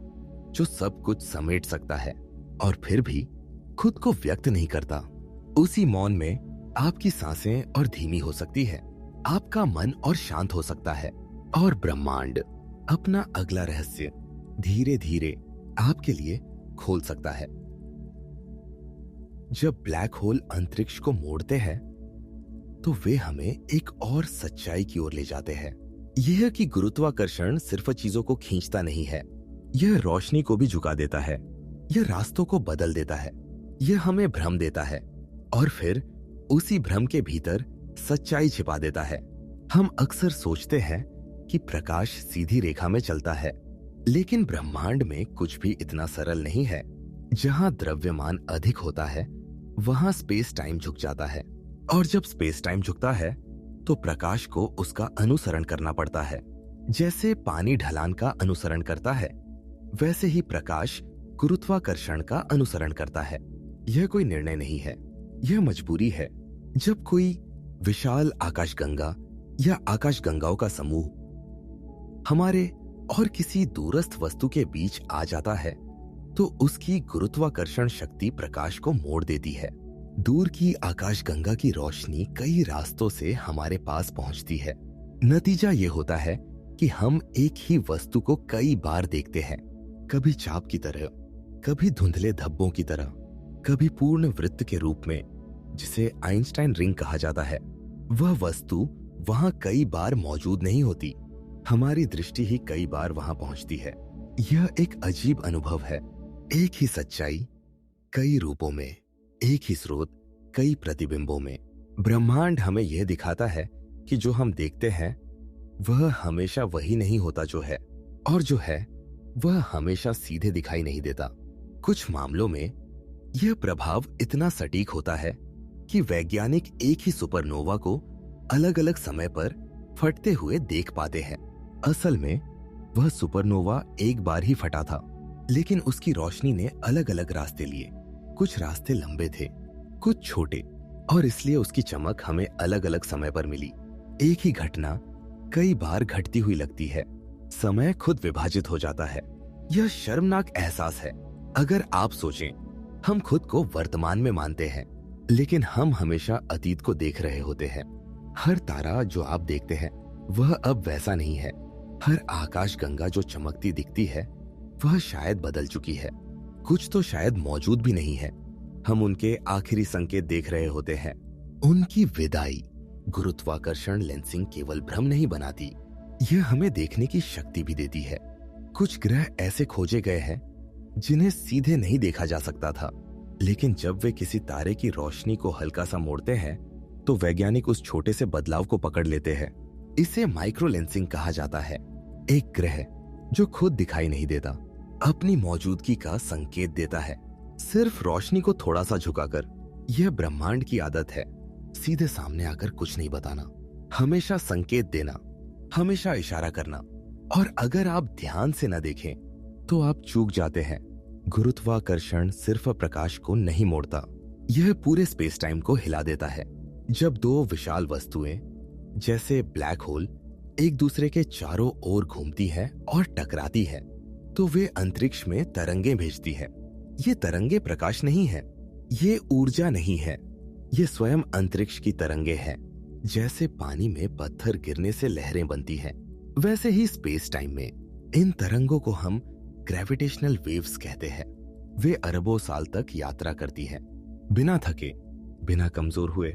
जो सब कुछ समेट सकता है और फिर भी खुद को व्यक्त नहीं करता। उसी मौन में आपकी सांसें और धीमी हो सकती है, आपका मन और शांत हो सकता है, और ब्रह्मांड अपना अगला रहस्य धीरे धीरे आपके लिए खोल सकता है। जब ब्लैक होल अंतरिक्ष को मोड़ते हैं तो वे हमें एक और सच्चाई की ओर ले जाते हैं। यह कि गुरुत्वाकर्षण सिर्फ चीजों को खींचता नहीं है, यह रोशनी को भी झुका देता है, यह रास्तों को बदल देता है, यह हमें भ्रम देता है और फिर उसी भ्रम के भीतर सच्चाई छिपा देता है। हम अक्सर सोचते हैं कि प्रकाश सीधी रेखा में चलता है, लेकिन ब्रह्मांड में कुछ भी इतना सरल नहीं है। जहां द्रव्यमान अधिक होता है वहां स्पेस टाइम झुक जाता है, और जब स्पेस टाइम झुकता है तो प्रकाश को उसका अनुसरण करना पड़ता है। जैसे पानी ढलान का अनुसरण करता है, वैसे ही प्रकाश गुरुत्वाकर्षण का अनुसरण करता है। यह कोई निर्णय नहीं है, यह मजबूरी है। जब कोई विशाल आकाशगंगा या आकाशगंगाओं का समूह हमारे और किसी दूरस्थ वस्तु के बीच आ जाता है तो उसकी गुरुत्वाकर्षण शक्ति प्रकाश को मोड़ देती है। दूर की आकाशगंगा की रोशनी कई रास्तों से हमारे पास पहुंचती है। नतीजा ये होता है कि हम एक ही वस्तु को कई बार देखते हैं, कभी चाप की तरह, कभी धुंधले धब्बों की तरह, कभी पूर्ण वृत्त के रूप में, जिसे आइंस्टाइन रिंग कहा जाता है। वह वस्तु वहां कई बार मौजूद नहीं होती, हमारी दृष्टि ही कई बार वहां पहुंचती है। यह एक अजीब अनुभव है, एक ही सच्चाई कई रूपों में, एक ही स्रोत कई प्रतिबिंबों में। ब्रह्मांड हमें यह दिखाता है कि जो हम देखते हैं वह हमेशा वही नहीं होता जो है, और जो है वह हमेशा सीधे दिखाई नहीं देता। कुछ मामलों में यह प्रभाव इतना सटीक होता है कि वैज्ञानिक एक ही सुपरनोवा को अलग अलग समय पर फटते हुए देख पाते हैं। असल में वह सुपरनोवा एक बार ही फटा था, लेकिन उसकी रोशनी ने अलग अलग रास्ते लिए। कुछ रास्ते लंबे थे, कुछ छोटे, और इसलिए उसकी चमक हमें अलग अलग समय पर मिली। एक ही घटना कई बार घटती हुई लगती है, समय खुद विभाजित हो जाता है। यह शर्मनाक एहसास है। अगर आप सोचें, हम खुद को वर्तमान में मानते हैं, लेकिन हम हमेशा अतीत को देख रहे होते हैं। हर तारा जो आप देखते हैं वह अब वैसा नहीं है। हर आकाशगंगा जो चमकती दिखती है वह शायद बदल चुकी है, कुछ तो शायद मौजूद भी नहीं है। हम उनके आखिरी संकेत देख रहे होते हैं, उनकी विदाई। गुरुत्वाकर्षण लेंसिंग केवल भ्रम नहीं बनाती, यह हमें देखने की शक्ति भी देती है। कुछ ग्रह ऐसे खोजे गए हैं जिन्हें सीधे नहीं देखा जा सकता था, लेकिन जब वे किसी तारे की रोशनी को हल्का सा मोड़ते हैं तो वैज्ञानिक उस छोटे से बदलाव को पकड़ लेते हैं। इसे माइक्रोलेंसिंग कहा जाता है। एक ग्रह जो खुद दिखाई नहीं देता, अपनी मौजूदगी का संकेत देता है, सिर्फ रोशनी को थोड़ा सा झुकाकर। यह ब्रह्मांड की आदत है, सीधे सामने आकर कुछ नहीं बताना, हमेशा संकेत देना, हमेशा इशारा करना। और अगर आप ध्यान से न देखें तो आप चूक जाते हैं। गुरुत्वाकर्षण सिर्फ प्रकाश को नहीं मोड़ता, यह पूरे स्पेस टाइम को हिला देता है। जब दो विशाल वस्तुएं जैसे ब्लैक होल एक दूसरे के चारों ओर घूमती है और टकराती है, तो वे अंतरिक्ष में तरंगें भेजती है। ये तरंगे प्रकाश नहीं है, ये ऊर्जा नहीं है, ये स्वयं अंतरिक्ष की तरंगे हैं। जैसे पानी में पत्थर गिरने से लहरें बनती हैं, वैसे ही स्पेस टाइम में इन तरंगों को हम ग्रेविटेशनल वेव्स कहते हैं। वे अरबों साल तक यात्रा करती हैं, बिना थके, बिना कमजोर हुए,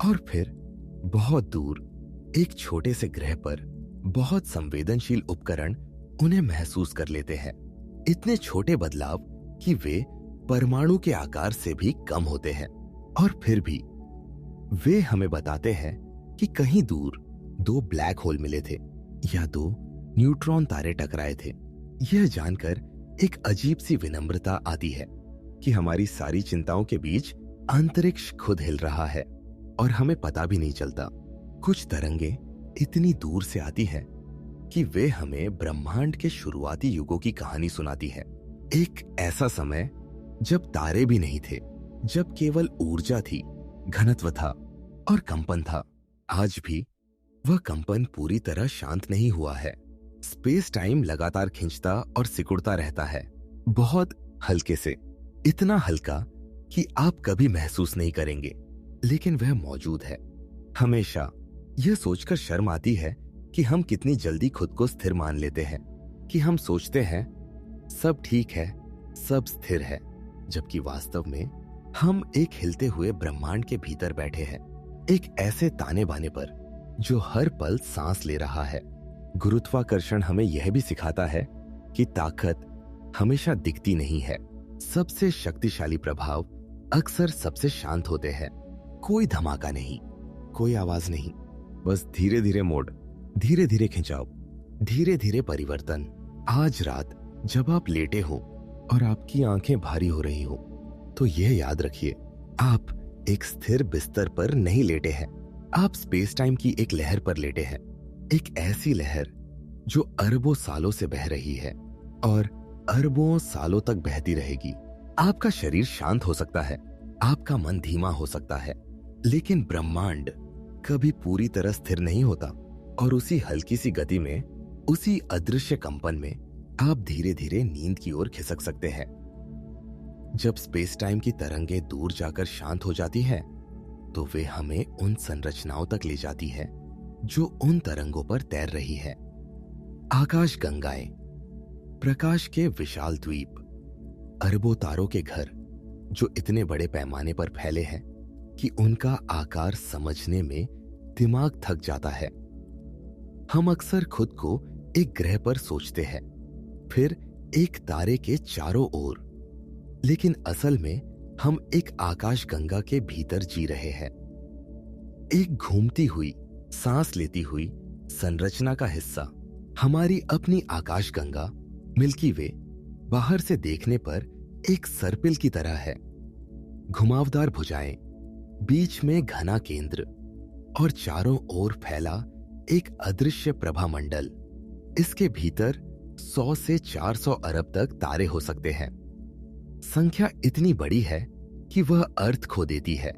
और फिर बहुत दूर एक छोटे से ग्रह पर बहुत संवेदनशील उपकरण उन्हें महसूस कर लेते हैं। इतने छोटे बदलाव कि वे परमाणु के आकार से भी कम होते हैं, और फिर भी वे हमें बताते हैं कि कहीं दूर दो ब्लैक होल मिले थे या दो न्यूट्रॉन तारे टकराए थे। यह जानकर एक अजीब सी विनम्रता आती है कि हमारी सारी चिंताओं के बीच अंतरिक्ष खुद हिल रहा है और हमें पता भी नहीं चलता। कुछ तरंगे इतनी दूर से आती हैं कि वे हमें ब्रह्मांड के शुरुआती युगों की कहानी सुनाती है। एक ऐसा समय जब तारे भी नहीं थे, जब केवल ऊर्जा थी, घनत्व था और कंपन था। आज भी वह कंपन पूरी तरह शांत नहीं हुआ है। स्पेस टाइम लगातार खिंचता और सिकुड़ता रहता है, बहुत हल्के से, इतना हल्का कि आप कभी महसूस नहीं करेंगे, लेकिन वह मौजूद है हमेशा। यह सोचकर शर्म आती है कि हम कितनी जल्दी खुद को स्थिर मान लेते हैं, कि हम सोचते हैं सब ठीक है, सब स्थिर है, जबकि वास्तव में हम एक हिलते हुए ब्रह्मांड के भीतर बैठे हैं, एक ऐसे ताने बाने पर जो हर पल सांस ले रहा है। गुरुत्वाकर्षण हमें यह भी सिखाता है कि ताकत हमेशा दिखती नहीं है। सबसे शक्तिशाली प्रभाव अक्सर सबसे शांत होते हैं। कोई धमाका नहीं, कोई आवाज नहीं, बस धीरे धीरे मोड़, धीरे धीरे खिंचाव, धीरे धीरे परिवर्तन। आज रात जब आप लेटे हो और आपकी आंखें भारी हो रही हो, तो यह याद रखिए, आप एक स्थिर बिस्तर पर नहीं लेटे हैं, आप स्पेस टाइम की एक लहर पर लेटे हैं। एक ऐसी लहर जो अरबों सालों से बह रही है और अरबों सालों तक बहती रहेगी। आपका शरीर शांत हो सकता है, आपका मन धीमा हो सकता है, लेकिन ब्रह्मांड कभी पूरी तरह स्थिर नहीं होता। और उसी हल्की सी गति में, उसी अदृश्य कंपन में आप धीरे धीरे नींद की ओर खिसक सकते हैं। जब स्पेस टाइम की तरंगे दूर जाकर शांत हो जाती हैं, तो वे हमें उन संरचनाओं तक ले जाती है जो उन तरंगों पर तैर रही है। आकाश गंगाएं, प्रकाश के विशाल द्वीप, अरबों तारों के घर जो इतने बड़े पैमाने पर फैले हैं कि उनका आकार समझने में दिमाग थक जाता है। हम अक्सर खुद को एक ग्रह पर सोचते हैं, फिर एक तारे के चारों ओर, लेकिन असल में हम एक आकाश गंगा के भीतर जी रहे हैं, एक घूमती हुई, सांस लेती हुई संरचना का हिस्सा। हमारी अपनी आकाश गंगा मिल्की वे बाहर से देखने पर एक सर्पिल की तरह है। घुमावदार भुजाएं, बीच में घना केंद्र और चारों ओर फैला एक अदृश्य प्रभा मंडल। इसके भीतर 100 से 400 अरब तक तारे हो सकते हैं। संख्या इतनी बड़ी है कि वह अर्थ खो देती है।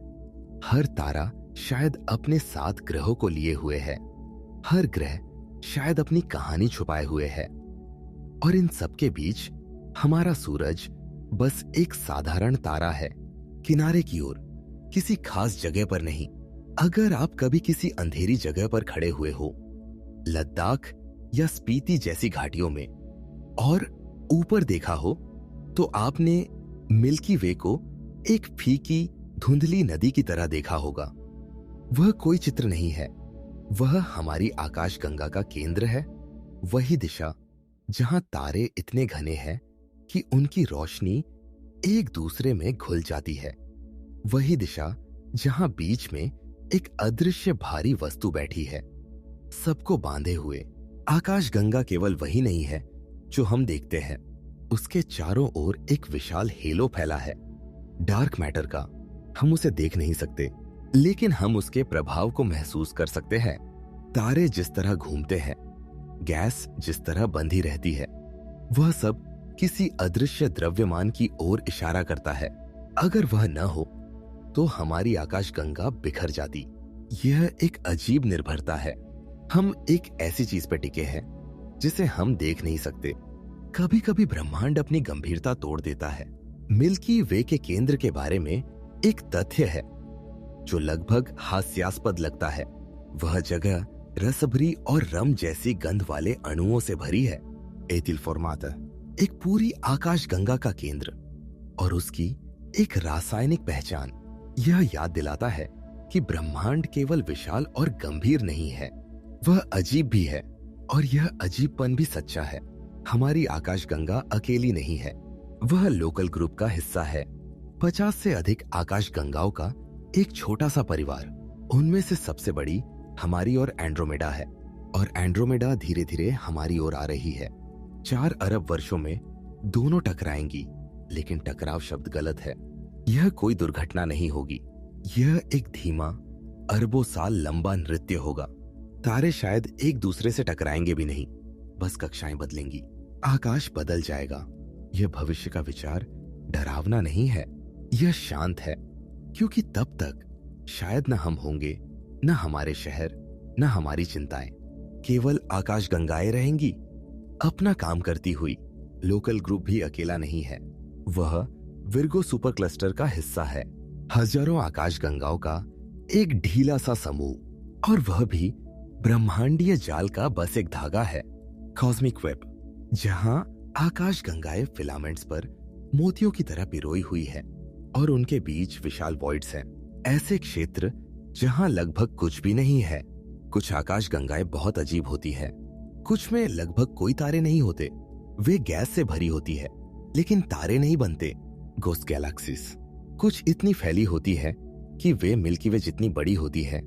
हर तारा शायद अपने 7 ग्रहों को लिए हुए है, हर ग्रह शायद अपनी कहानी छुपाए हुए है, और इन सबके बीच हमारा सूरज बस एक साधारण तारा है, किनारे की ओर, किसी खास जगह पर नहीं। अगर आप कभी किसी अंधेरी जगह पर खड़े हुए हो, लद्दाख या स्पीति जैसी घाटियों में, और ऊपर देखा हो, तो आपने मिल्की वे को एक फीकी धुंधली नदी की तरह देखा होगा। वह कोई चित्र नहीं है, वह हमारी आकाश गंगा का केंद्र है, वही दिशा जहां तारे इतने घने हैं कि उनकी रोशनी एक दूसरे में घुल जाती है, वही दिशा जहां बीच में एक अदृश्य भारी वस्तु बैठी है, सबको बांधे हुए। आकाश गंगा केवल वही नहीं है जो हम देखते हैं, उसके चारों ओर एक विशाल हेलो फैला है, डार्क मैटर का। हम उसे देख नहीं सकते, लेकिन हम उसके प्रभाव को महसूस कर सकते हैं। तारे जिस तरह घूमते हैं, गैस जिस तरह बंधी रहती है, वह सब किसी अदृश्य द्रव्यमान की ओर इशारा करता है। अगर वह न हो तो हमारी आकाशगंगा बिखर जाती। यह एक अजीब निर्भरता है। हम एक ऐसी चीज पर टिके हैं जिसे हम देख नहीं सकते। कभी कभी ब्रह्मांड अपनी गंभीरता तोड़ देता है। मिल्की वे के केंद्र के बारे में एक तथ्य है जो लगभग हास्यास्पद लगता है। वह जगह रसभरी और रम जैसी गंध वाले अणुओं से भरी है। एथिल फॉर्माता, एक पूरी आकाशगंगा का केंद्र और उसकी एक रासायनिक पहचान। यह याद दिलाता है कि ब्रह्मांड केवल विशाल और गंभीर नहीं है, वह अजीब भी है, और यह अजीबपन भी सच्चा है। हमारी आकाशगंगा अकेली नहीं है, वह लोकल ग्रुप का हिस्सा है। 50 से अधिक आकाशगंगाओं का एक छोटा सा परिवार। उनमें से सबसे बड़ी हमारी ओर एंड्रोमेडा है, और एंड्रोमेडा धीरे धीरे हमारी ओर आ रही है। 4 अरब वर्षों में दोनों टकराएंगी, लेकिन टकराव शब्द गलत है। यह कोई दुर्घटना नहीं होगी, यह एक धीमा, अरबों साल लंबा नृत्य होगा। तारे शायद एक दूसरे से टकराएंगे भी नहीं, बस कक्षाएं बदलेंगी, आकाश बदल जाएगा। यह भविष्य का विचार डरावना नहीं है, यह शांत है, क्योंकि तब तक शायद न हम होंगे, न हमारे शहर, न हमारी चिंताएं। केवल आकाशगंगाएं रहेंगी, अपना काम करती हुई। लोकल ग्रुप भी अकेला नहीं है, वह विर्गो सुपर क्लस्टर का हिस्सा है। हजारों आकाशगंगाओं का एक ढीला सा समूह, और वह भी ब्रह्मांडीय जाल का बस एक धागा है, कॉस्मिक वेब, जहां आकाशगंगाएं फिलामेंट्स पर मोतियों की तरह पिरोई हुई है, और उनके बीच विशाल वॉइड्स हैं, ऐसे क्षेत्र जहां लगभग कुछ भी नहीं है। कुछ आकाशगंगाएं बहुत अजीब होती है, कुछ में लगभग कोई तारे नहीं होते, वे गैस से भरी होती है, लेकिन तारे नहीं बनते। गोस्ट गैलेक्सीज कुछ इतनी फैली होती है कि वे मिल्की वे जितनी बड़ी होती है,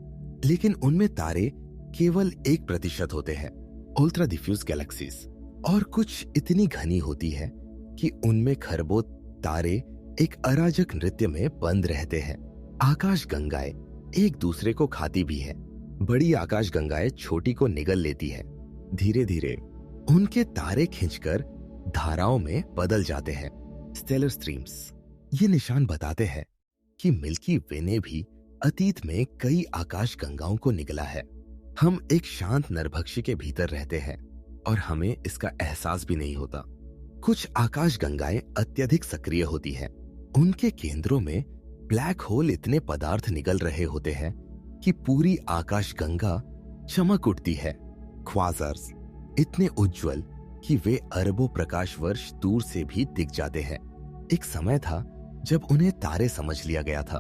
लेकिन उनमें तारे केवल 1% होते हैं, अल्ट्रा डिफ्यूज गैलेक्सीज। और कुछ इतनी घनी होती है कि उनमें खरबों तारे एक अराजक नृत्य में बंद रहते हैं। आकाशगंगाएं एक दूसरे को खाती भी है। बड़ी आकाशगंगाएं छोटी को निगल लेती है। धीरे धीरे उनके तारे खिंचकर धाराओं में बदल जाते हैं, स्टेलर स्ट्रीम्स। ये निशान बताते हैं कि मिल्की वे ने भी अतीत में कई आकाशगंगाओं को निगला है। हम एक शांत नरभक्षी के भीतर रहते हैं और हमें इसका एहसास भी नहीं होता। कुछ आकाशगंगाएं अत्यधिक सक्रिय होती हैं। उनके केंद्रों में ब्लैक होल इतने पदार्थ निगल रहे होते हैं कि पूरी आकाशगंगा चमक उठती है। क्वाज़ार्स इतने उज्जवल कि वे अरबों प्रकाश वर्ष दूर से भी दिख जाते हैं। एक समय था जब उन्हें तारे समझ लिया गया था।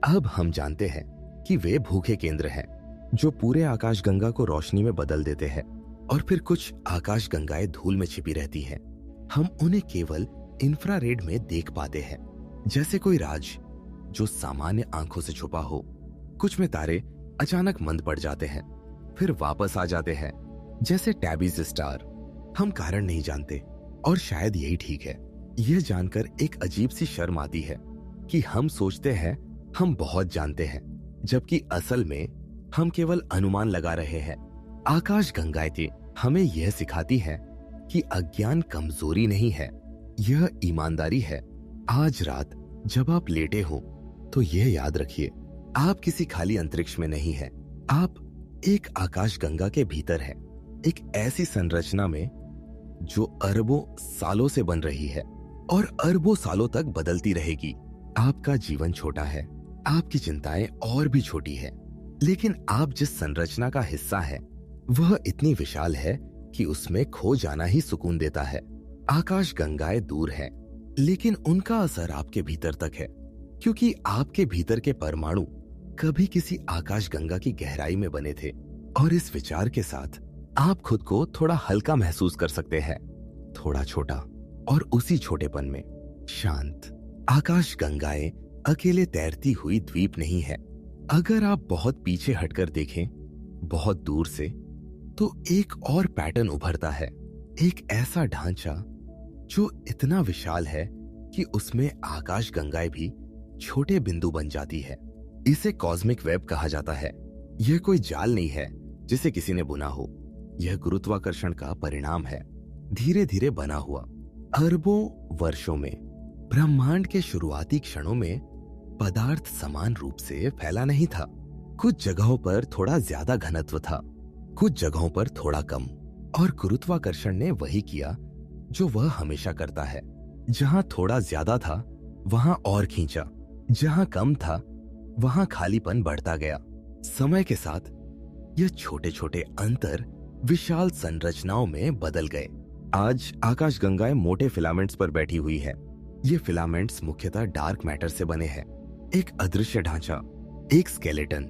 अब हम जानते हैं कि वे भूखे केंद्र हैं जो पूरे आकाशगंगा को रोशनी में बदल देते हैं, और फिर कुछ आकाशगंगाएं धूल में छिपी रहती हैं। हम उन्हें केवल इंफ्रारेड में देख पाते हैं, जैसे कोई राज जो सामान्य आंखों से छुपा हो। कुछ में तारे अचानक मंद पड़ जाते हैं, फिर वापस आ जाते हैं, जैसे टैबीज स्टार। हम कारण नहीं जानते, और शायद यही ठीक है। यह जानकर एक अजीब सी शर्म आती है कि हम सोचते हैं हम बहुत जानते हैं, जबकि असल में हम केवल अनुमान लगा रहे हैं। आकाशगंगाएं हमें यह सिखाती है कि अज्ञान कमजोरी नहीं है, यह ईमानदारी है। आज रात जब आप लेटे हो तो यह याद रखिए, आप किसी खाली अंतरिक्ष में नहीं हैं। आप एक आकाशगंगा के भीतर हैं, एक ऐसी संरचना में जो अरबों सालों से बन रही है और अरबों सालों तक बदलती रहेगी। आपका जीवन छोटा है, आपकी चिंताएं और भी छोटी है, लेकिन आप जिस संरचना का हिस्सा है वह इतनी विशाल है कि उसमें खो जाना ही सुकून देता है। आकाशगंगाएं दूर हैं, लेकिन उनका असर आपके भीतर तक है, क्योंकि आपके भीतर के परमाणु कभी किसी आकाशगंगा की गहराई में बने थे। और इस विचार के साथ आप खुद को थोड़ा हल्का महसूस कर सकते हैं, थोड़ा छोटा, और उसी छोटेपन में शांत। आकाशगंगाएं अकेले तैरती हुई द्वीप नहीं है, अगर आप बहुत पीछे हटकर देखें, बहुत दूर से, तो एक और पैटर्न उभरता है। एक ऐसा ढांचा जो इतना विशाल है कि उसमें आकाश गंगाएं भी छोटे बिंदु बन जाती है। इसे कॉस्मिक वेब कहा जाता है। यह कोई जाल नहीं है जिसे किसी ने बुना हो। यह गुरुत्वाकर्षण का परिणाम है, धीरे धीरे बना हुआ। अरबों वर्षों में ब्रह्मांड के शुरुआती क्षणों में पदार्थ समान रूप से फैला नहीं था। कुछ जगहों पर थोड़ा ज्यादा घनत्व था, कुछ जगहों पर थोड़ा कम, और गुरुत्वाकर्षण ने वही किया जो वह हमेशा करता है। जहां थोड़ा ज्यादा था वहां और खींचा, जहां कम था वहां खालीपन बढ़ता गया। समय के साथ यह छोटे छोटे अंतर विशाल संरचनाओं में बदल गए। आज आकाशगंगाएं मोटे फिलामेंट्स पर बैठी हुई है। ये फिलामेंट्स मुख्यतः डार्क मैटर से बने हैं। एक अदृश्य ढांचा, एक स्केलेटन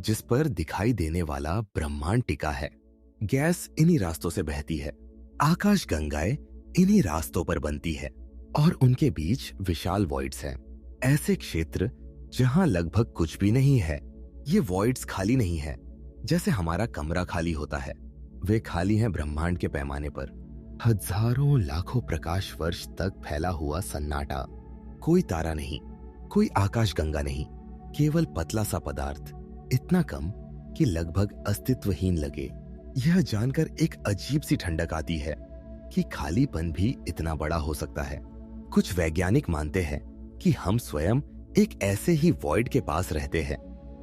जिस पर दिखाई देने वाला ब्रह्मांड टिका है। गैस इन्हीं रास्तों से बहती है, आकाशगंगाएं इन्हीं रास्तों पर बनती है, और उनके बीच विशाल वॉइड्स हैं। ऐसे क्षेत्र जहां लगभग कुछ भी नहीं है। ये वॉइड्स खाली नहीं है जैसे हमारा कमरा खाली होता है। वे खाली हैं ब्रह्मांड के पैमाने पर। हजारों लाखों प्रकाश वर्ष तक फैला हुआ सन्नाटा। कोई तारा नहीं, कोई आकाशगंगा नहीं, केवल पतला सा पदार्थ, इतना कम कि लगभग अस्तित्वहीन लगे। यह जानकर एक अजीब सी ठंडक आती है कि खालीपन भी इतना बड़ा हो सकता है। कुछ वैज्ञानिक मानते हैं कि हम स्वयं एक ऐसे ही वॉइड के पास रहते हैं,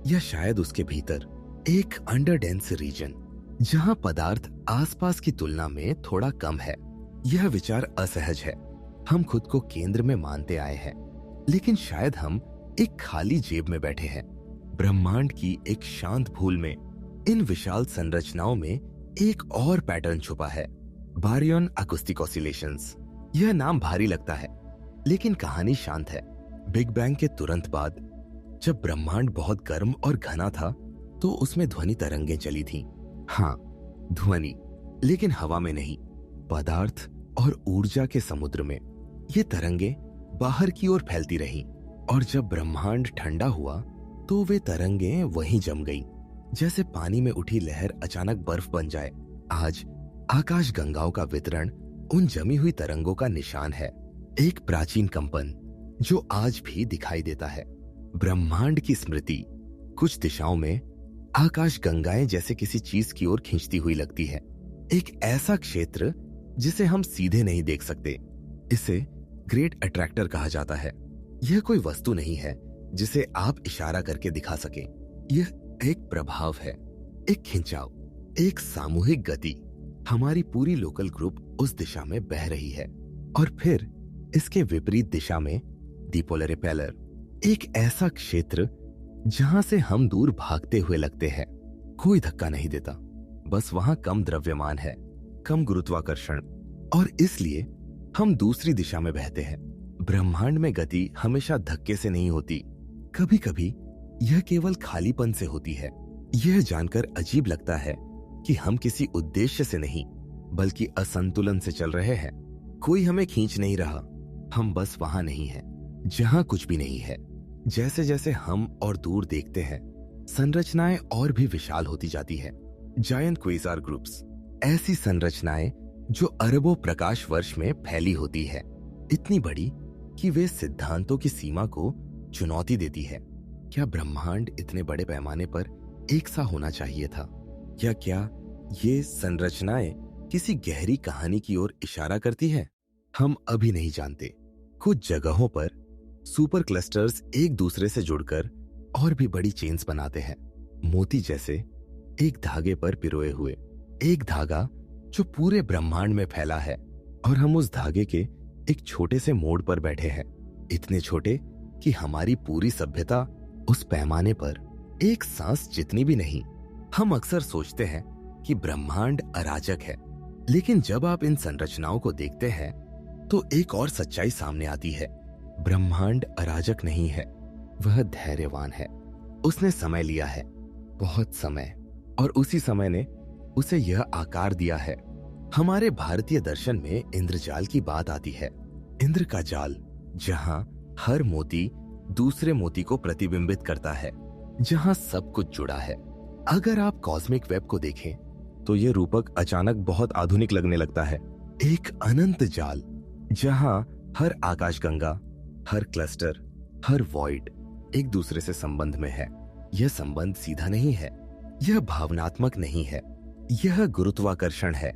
या शायद उसके भीतर एक अंडर डेंस रीजन जहां पदार्थ आसपास की तुलना में थोड़ा कम है। यह विचार असहज है। हम खुद को केंद्र में मानते आए हैं, लेकिन शायद हम एक खाली जेब में बैठे हैं। ब्रह्मांड की एक शांत भूल में इन विशाल संरचनाओं में एक और पैटर्न छुपा है, बारियन अकॉस्टिक ऑसिलेशंस। यह नाम भारी लगता है, लेकिन कहानी शांत है। बिग बैंग के तुरंत बाद जब ब्रह्मांड बहुत गर्म और घना था तो उसमें ध्वनि तरंगें चली थीं। हाँ, ध्वनि, लेकिन हवा में नहीं, पदार्थ और ऊर्जा के समुद्र में। ये तरंगें बाहर की ओर फैलती रहीं, और जब ब्रह्मांड ठंडा हुआ तो वे तरंगें वहीं जम गईं, जैसे पानी में उठी लहर अचानक बर्फ बन जाए। आज आकाशगंगाओं का वितरण उन जमी हुई तरंगों का निशान है, एक प्राचीन कंपन जो आज भी दिखाई देता है। ब्रह्मांड की स्मृति कुछ दिशाओं में आकाशगंगाएं जैसे किसी चीज की ओर खींचती हुई लगती है। एक ऐसा क्षेत्र जिसे हम सीधे नहीं देख सकते। इसे ग्रेट अट्रैक्टर कहा जाता है। यह कोई वस्तु नहीं है जिसे आप इशारा करके दिखा सकें। यह एक प्रभाव है, एक खिंचाव, एक सामूहिक गति। हमारी पूरी लोकल ग्रुप उस दिशा में बह रही है, और फिर इसके विपरीत दिशा में डिपोलर रिपेलर, एक ऐसा क्षेत्र जहां से हम दूर भागते हुए लगते हैं। कोई धक्का नहीं देता, बस वहां कम द्रव्यमान है, कम गुरुत्वाकर्षण, और इसलिए हम दूसरी दिशा में बहते हैं। ब्रह्मांड में गति हमेशा धक्के से नहीं होती, कभी कभी यह केवल खालीपन से होती है। यह जानकर अजीब लगता है कि हम किसी उद्देश्य से नहीं, बल्कि असंतुलन से चल रहे हैं। कोई हमें खींच नहीं रहा, हम बस वहां नहीं हैं, जहां कुछ भी नहीं है। जैसे जैसे हम और दूर देखते हैं, संरचनाएं और भी विशाल होती जाती है। जायंट क्वेसार ग्रुप्स, ऐसी संरचनाएं जो अरबों प्रकाश वर्ष में फैली होती है, इतनी बड़ी कि वे सिद्धांतों की सीमा को चुनौती देती है। क्या ब्रह्मांड इतने बड़े पैमाने पर एक सा होना चाहिए था, या क्या ये संरचनाएं किसी गहरी कहानी की ओर इशारा करती है? हम अभी नहीं जानते। कुछ जगहों पर सुपर क्लस्टर्स एक दूसरे से जुड़कर और भी बड़ी चेन्स बनाते हैं, मोती जैसे एक धागे पर पिरोए हुए। एक धागा जो पूरे ब्रह्मांड में फैला है, और हम उस धागे के एक छोटे से मोड़ पर बैठे हैं, इतने छोटे कि हमारी पूरी सभ्यता उस पैमाने पर एक सांस जितनी भी नहीं। हम अक्सर सोचते हैं कि ब्रह्मांड अराजक है, लेकिन जब आप इन संरचनाओं को देखते हैं तो एक और सच्चाई सामने आती है। ब्रह्मांड अराजक नहीं है, वह धैर्यवान है। उसने समय लिया है, बहुत समय, और उसी समय ने उसे यह आकार दिया है। हमारे भारतीय दर्शन में इंद्रजाल की बात आती है। इंद्र का जाल, जहां हर मोती दूसरे मोती को प्रतिबिंबित करता है। जहां सब कुछ जुड़ा है। अगर आप कॉस्मिक वेब को देखें तो ये रूपक अचानक बहुत आधुनिक लगने लगता है। एक अनंत जाल जहां हर आकाशगंगा, हर क्लस्टर, हर वॉइड एक दूसरे से संबंध में है। यह संबंध सीधा नहीं है, यह भावनात्मक नहीं है, यह गुरुत्वाकर्षण है।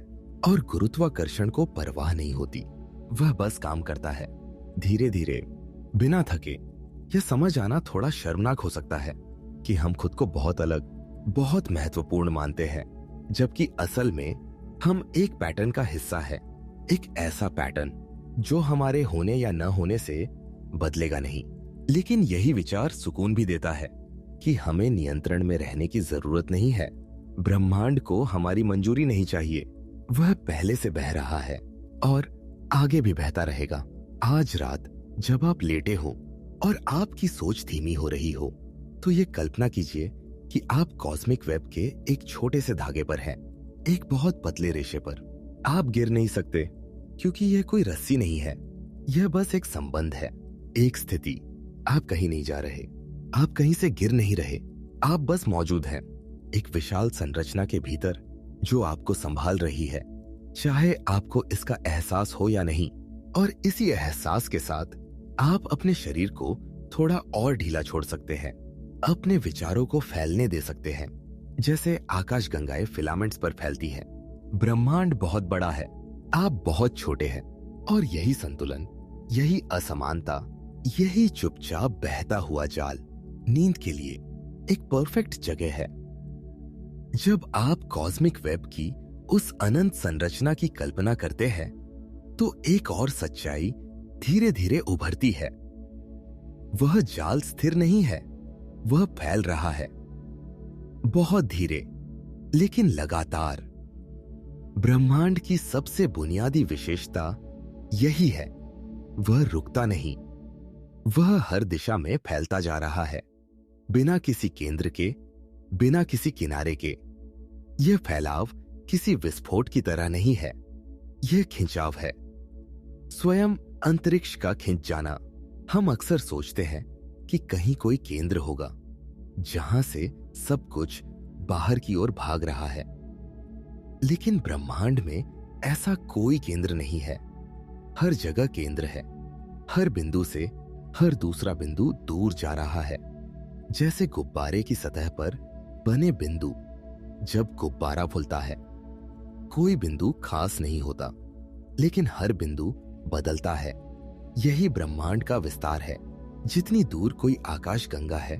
और गुरुत्वाकर्षण को परवाह नहीं होती, वह बस काम करता है धीरे धीरे, बिना थके। यह समझ आना थोड़ा शर्मनाक हो सकता है कि हम खुद को बहुत अलग, बहुत महत्वपूर्ण मानते हैं, जबकि असल में हम एक पैटर्न का हिस्सा है। एक ऐसा पैटर्न जो हमारे होने या न होने से बदलेगा नहीं। लेकिन यही विचार सुकून भी देता है कि हमें नियंत्रण में रहने की जरूरत नहीं है। ब्रह्मांड को हमारी मंजूरी नहीं चाहिए, वह पहले से बह रहा है और आगे भी बहता रहेगा। आज रात जब आप लेटे हो और आपकी सोच धीमी हो रही हो, तो ये कल्पना कीजिए कि आप कॉस्मिक वेब के एक छोटे से धागे पर हैं, एक बहुत पतले रेशे पर। आप गिर नहीं सकते क्योंकि यह कोई रस्सी नहीं है, यह बस एक संबंध है, एक स्थिति। आप कहीं नहीं जा रहे, आप कहीं से गिर नहीं रहे, आप बस मौजूद हैं एक विशाल संरचना के भीतर जो आपको संभाल रही है, चाहे आपको इसका एहसास हो या नहीं। और इसी एहसास के साथ आप अपने शरीर को थोड़ा और ढीला छोड़ सकते हैं, अपने विचारों को फैलने दे सकते हैं, जैसे आकाशगंगाएं फिलामेंट्स पर फैलती हैं। ब्रह्मांड बहुत बड़ा है, आप बहुत छोटे हैं, और यही संतुलन, यही असमानता, यही चुपचाप बहता हुआ जाल नींद के लिए एक परफेक्ट जगह है। जब आप कॉस्मिक वेब की उस अनंत संरचना की कल्पना करते हैं तो एक और सच्चाई धीरे धीरे उभरती है। वह जाल स्थिर नहीं है, वह फैल रहा है, बहुत धीरे लेकिन लगातार। ब्रह्मांड की सबसे बुनियादी विशेषता यही है, वह रुकता नहीं, वह हर दिशा में फैलता जा रहा है, बिना किसी केंद्र के, बिना किसी किनारे के। यह फैलाव किसी विस्फोट की तरह नहीं है, यह खिंचाव है, स्वयं अंतरिक्ष का खिंच जाना। हम अक्सर सोचते हैं कि कहीं कोई केंद्र होगा जहां से सब कुछ बाहर की ओर भाग रहा है, लेकिन ब्रह्मांड में ऐसा कोई केंद्र नहीं है। हर जगह केंद्र है, हर बिंदु से हर दूसरा बिंदु दूर जा रहा है, जैसे गुब्बारे की सतह पर बने बिंदु। जब गुब्बारा फूलता है, कोई बिंदु खास नहीं होता, लेकिन हर बिंदु बदलता है। यही ब्रह्मांड का विस्तार है। जितनी दूर कोई आकाशगंगा है,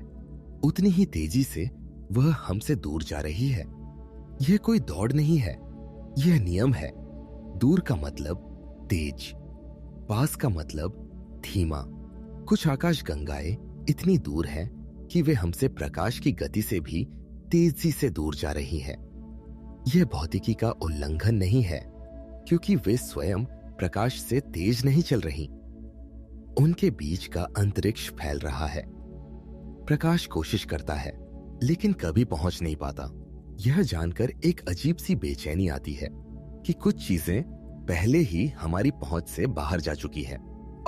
उतनी ही तेजी से वह हमसे दूर जा रही है। यह कोई दौड़ नहीं है, यह नियम है। दूर का मतलब तेज, पास का मतलब धीमा। कुछ आकाशगंगाएं इतनी दूर हैं कि वे हमसे प्रकाश की गति से भी तेजी से दूर जा रही हैं। यह भौतिकी का उल्लंघन नहीं है, क्योंकि वे स्वयं प्रकाश से तेज नहीं चल रही। उनके बीच का अंतरिक्ष फैल रहा है। प्रकाश कोशिश करता है, लेकिन कभी पहुंच नहीं पाता। यह जानकर एक अजीब सी बेचैनी आती है कि कुछ चीजें पहले ही हमारी पहुंच से बाहर जा चुकी है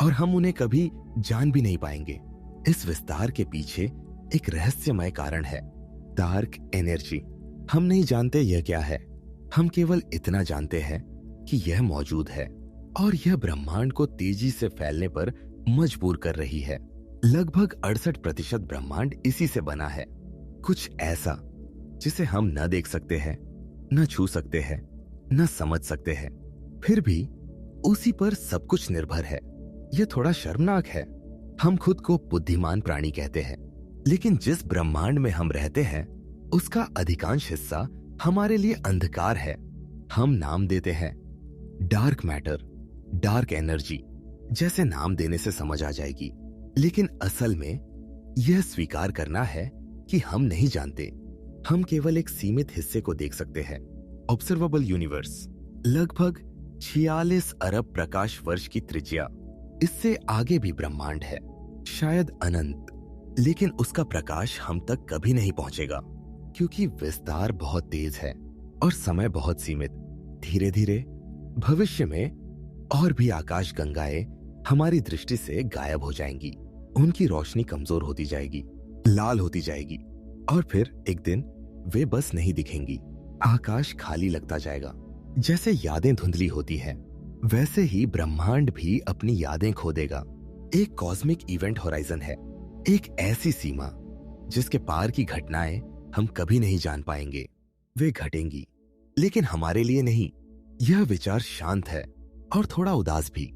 और हम उन्हें कभी जान भी नहीं पाएंगे। इस विस्तार के पीछे एक रहस्यमय कारण है, डार्क एनर्जी। हम नहीं जानते यह क्या है, हम केवल इतना जानते हैं कि यह मौजूद है और यह ब्रह्मांड को तेजी से फैलने पर मजबूर कर रही है। लगभग 68% ब्रह्मांड इसी से बना है, कुछ ऐसा जिसे हम न देख सकते हैं, न छू सकते हैं, न समझ सकते हैं, फिर भी उसी पर सब कुछ निर्भर है। यह थोड़ा शर्मनाक है। हम खुद को बुद्धिमान प्राणी कहते हैं, लेकिन जिस ब्रह्मांड में हम रहते हैं उसका अधिकांश हिस्सा हमारे लिए अंधकार है। हम नाम देते हैं डार्क मैटर, डार्क एनर्जी, जैसे नाम देने से समझ आ जाएगी, लेकिन असल में यह स्वीकार करना है कि हम नहीं जानते। हम केवल एक सीमित हिस्से को देख सकते हैं। ऑब्जर्वेबल यूनिवर्स लगभग 46 अरब प्रकाश वर्ष की त्रिज्या। इससे आगे भी ब्रह्मांड है, शायद अनंत, लेकिन उसका प्रकाश हम तक कभी नहीं पहुंचेगा, क्योंकि विस्तार बहुत तेज है और समय बहुत सीमित। धीरे धीरे भविष्य में और भी आकाश गंगाएं हमारी दृष्टि से गायब हो जाएंगी। उनकी रोशनी कमजोर होती जाएगी, लाल होती जाएगी, और फिर एक दिन वे बस नहीं दिखेंगी। आकाश खाली लगता जाएगा। जैसे यादें धुंधली होती हैं, वैसे ही ब्रह्मांड भी अपनी यादें खो देगा। एक कॉस्मिक इवेंट होराइजन है, एक ऐसी सीमा जिसके पार की घटनाएं हम कभी नहीं जान पाएंगे। वे घटेंगी, लेकिन हमारे लिए नहीं। यह विचार शांत है और थोड़ा उदास भी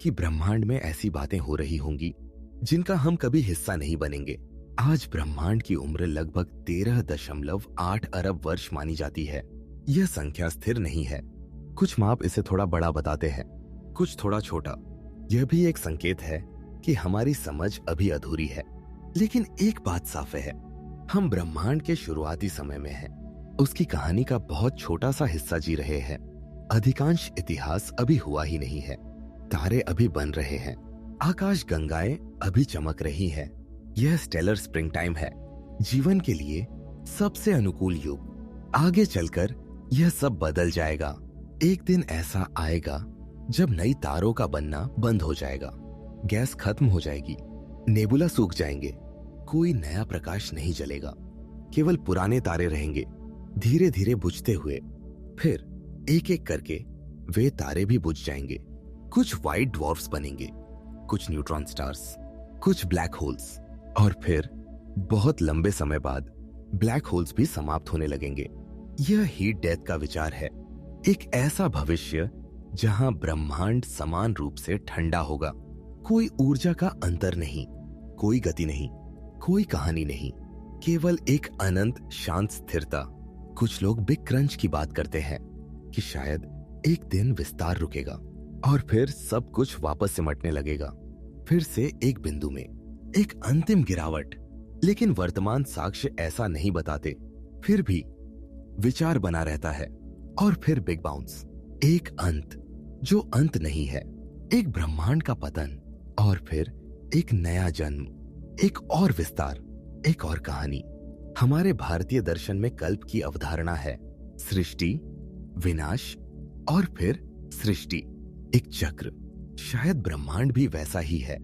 कि ब्रह्मांड में ऐसी बातें हो रही होंगी जिनका हम कभी हिस्सा नहीं बनेंगे। आज ब्रह्मांड की उम्र लगभग 13.8 अरब वर्ष मानी जाती है। यह संख्या स्थिर नहीं है। कुछ माप इसे थोड़ा बड़ा बताते हैं, कुछ थोड़ा छोटा। यह भी एक संकेत है कि हमारी समझ अभी अधूरी है। लेकिन एक बात साफ है, हम ब्रह्मांड के शुरुआती समय में हैं। उसकी कहानी का बहुत छोटा सा हिस्सा जी रहे हैं। अधिकांश इतिहास अभी हुआ ही नहीं है। तारे अभी बन रहे हैं, आकाश गंगाएं अभी चमक रही हैं। यह स्टेलर स्प्रिंग टाइम है, जीवन के लिए सबसे अनुकूल युग। आगे चलकर यह सब बदल जाएगा। एक दिन ऐसा आएगा जब नई तारों का बनना बंद हो जाएगा, गैस खत्म हो जाएगी, नेबुला सूख जाएंगे, कोई नया प्रकाश नहीं जलेगा, केवल पुराने तारे रहेंगे, धीरे धीरे बुझते हुए। फिर एक एक करके वे तारे भी बुझ जाएंगे। कुछ व्हाइट ड्वार्फ्स बनेंगे, कुछ न्यूट्रॉन स्टार्स, कुछ ब्लैक होल्स, और फिर बहुत लंबे समय बाद ब्लैक होल्स भी समाप्त होने लगेंगे। यह हीट डेथ का विचार है, एक ऐसा भविष्य जहां ब्रह्मांड समान रूप से ठंडा होगा। कोई ऊर्जा का अंतर नहीं, कोई गति नहीं, कोई कहानी नहीं, केवल एक अनंत शांत स्थिरता। कुछ लोग बिग क्रंच की बात करते हैं कि शायद एक दिन विस्तार रुकेगा और फिर सब कुछ वापस सिमटने लगेगा। फिर से एक बिंदु में एक अंतिम गिरावट। लेकिन वर्तमान साक्ष्य ऐसा नहीं बताते। फिर भी विचार बना रहता है। और फिर बिग बाउंस, एक अंत जो अंत नहीं है, एक ब्रह्मांड का पतन, और फिर एक नया जन्म, एक और विस्तार, एक और कहानी। हमारे भारतीय दर्शन में कल्प की अवधारणा है सृष्टि, विनाश और फिर सृष्टि, एक चक्र। शायद ब्रह्मांड भी वैसा ही है।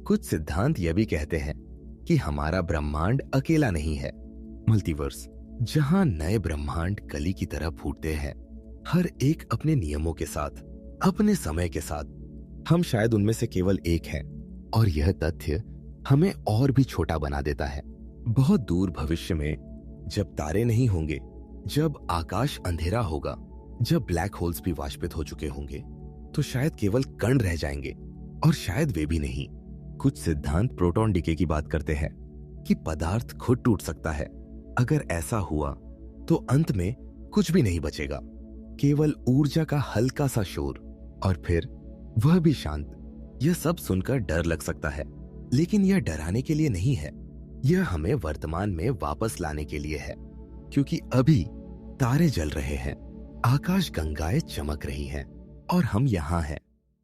कुछ सिद्धांत यह भी कहते हैं कि हमारा ब्रह्मांड अकेला नहीं है। मल्टीवर्स, जहां नए ब्रह्मांड कली की तरह फूटते हैं, हर एक अपने नियमों के साथ, अपने समय के साथ। हम शायद उनमें से केवल एक हैं, और यह तथ्य हमें और भी छोटा बना देता है। बहुत दूर भविष्य में जब तारे नहीं होंगे, जब आकाश अंधेरा होगा, जब ब्लैक होल्स भी वाष्पित हो चुके होंगे, तो शायद केवल कण रह जाएंगे, और शायद वे भी नहीं। कुछ सिद्धांत प्रोटॉन डिके की बात करते हैं कि पदार्थ खुद टूट सकता है। अगर ऐसा हुआ तो अंत में कुछ भी नहीं बचेगा, केवल ऊर्जा का हल्का सा शोर, और फिर वह भी शांत। यह सब सुनकर डर लग सकता है, लेकिन यह डराने के लिए नहीं है। यह हमें वर्तमान में वापस लाने के लिए है, क्योंकि अभी तारे जल रहे हैं, आकाश गंगाएं चमक रही हैं, और हम यहाँ हैं।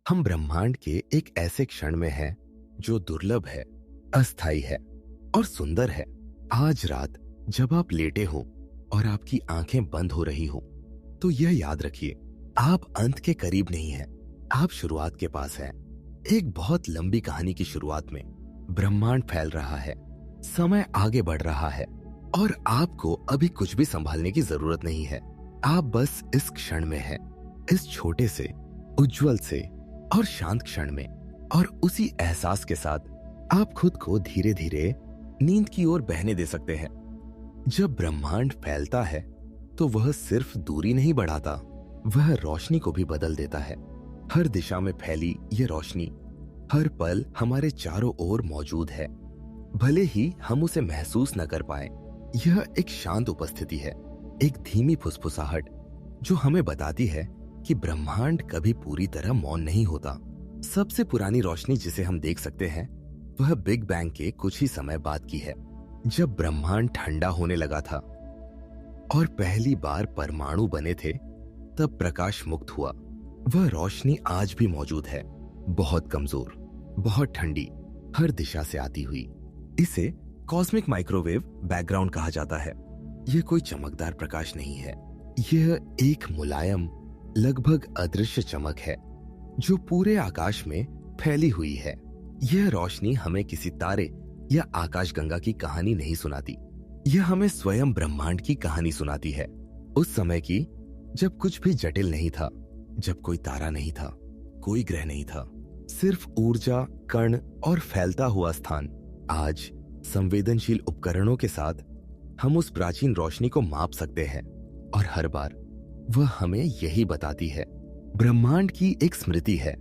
हम ब्रह्मांड के एक ऐसे क्षण में हैं जो दुर्लभ है, अस्थायी है और सुंदर है। आज रात जब आप लेटे हो और आपकी आंखें बंद हो रही हो, तो यह याद रखिए, आप अंत के करीब नहीं हैं, आप शुरुआत के पास हैं। एक बहुत लंबी कहानी की शुरुआत में ब्रह्मांड फैल रहा है, समय आगे बढ़ रहा है, और आपको अभी कुछ भी संभालने की जरूरत नहीं है। आप बस इस क्षण में हैं, इस छोटे से, उज्जवल से और शांत क्षण में, और उसी एहसास के साथ आप खुद को धीरे धीरे नींद की ओर बहने दे सकते हैं। जब ब्रह्मांड फैलता है तो वह सिर्फ दूरी नहीं बढ़ाता, वह रोशनी को भी बदल देता है। हर दिशा में फैली यह रोशनी हर पल हमारे चारों ओर मौजूद है, भले ही हम उसे महसूस न कर पाए। यह एक शांत उपस्थिति है, एक धीमी फुसफुसाहट जो हमें बताती है कि ब्रह्मांड कभी पूरी तरह मौन नहीं होता। सबसे पुरानी रोशनी जिसे हम देख सकते हैं वह बिग बैंग के कुछ ही समय बाद की है, जब ब्रह्मांड ठंडा होने लगा था और पहली बार परमाणु बने थे, तब प्रकाश मुक्त हुआ। वह रोशनी आज भी मौजूद है, बहुत कमजोर, बहुत ठंडी, हर दिशा से आती हुई। इसे कॉस्मिक माइक्रोवेव बैकग्राउंड कहा जाता है। यह कोई चमकदार प्रकाश नहीं है, यह एक मुलायम, लगभग अदृश्य चमक है जो पूरे आकाश में फैली हुई है। यह रोशनी हमें किसी तारे या आकाशगंगा की कहानी नहीं सुनाती, यह हमें स्वयं ब्रह्मांड की कहानी सुनाती है, उस समय की जब कुछ भी जटिल नहीं था, जब कोई तारा नहीं था, कोई ग्रह नहीं था, सिर्फ ऊर्जा, कण और फैलता हुआ स्थान। आज संवेदनशील उपकरणों के साथ हम उस प्राचीन रोशनी को माप सकते हैं और हर बार वह हमें यही बताती है। ब्रह्मांड की एक स्मृति है,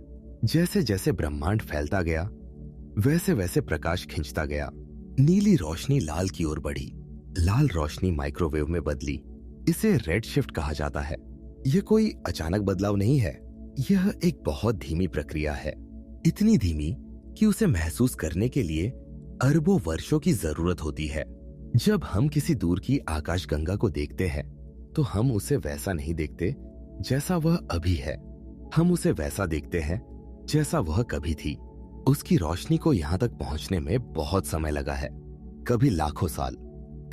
जैसे जैसे ब्रह्मांड फैलता गया वैसे वैसे प्रकाश खिंचता गया। नीली रोशनी लाल की ओर बढ़ी, लाल रोशनी माइक्रोवेव में बदली। इसे रेड शिफ्ट कहा जाता है। यह कोई अचानक बदलाव नहीं है, यह एक बहुत धीमी प्रक्रिया है, इतनी धीमी कि उसे महसूस करने के लिए अरबों वर्षों की जरूरत होती है। जब हम किसी दूर की आकाशगंगा को देखते हैं तो हम उसे वैसा नहीं देखते जैसा वह अभी है, हम उसे वैसा देखते हैं जैसा वह कभी थी। उसकी रोशनी को यहां तक पहुंचने में बहुत समय लगा है, कभी लाखों साल,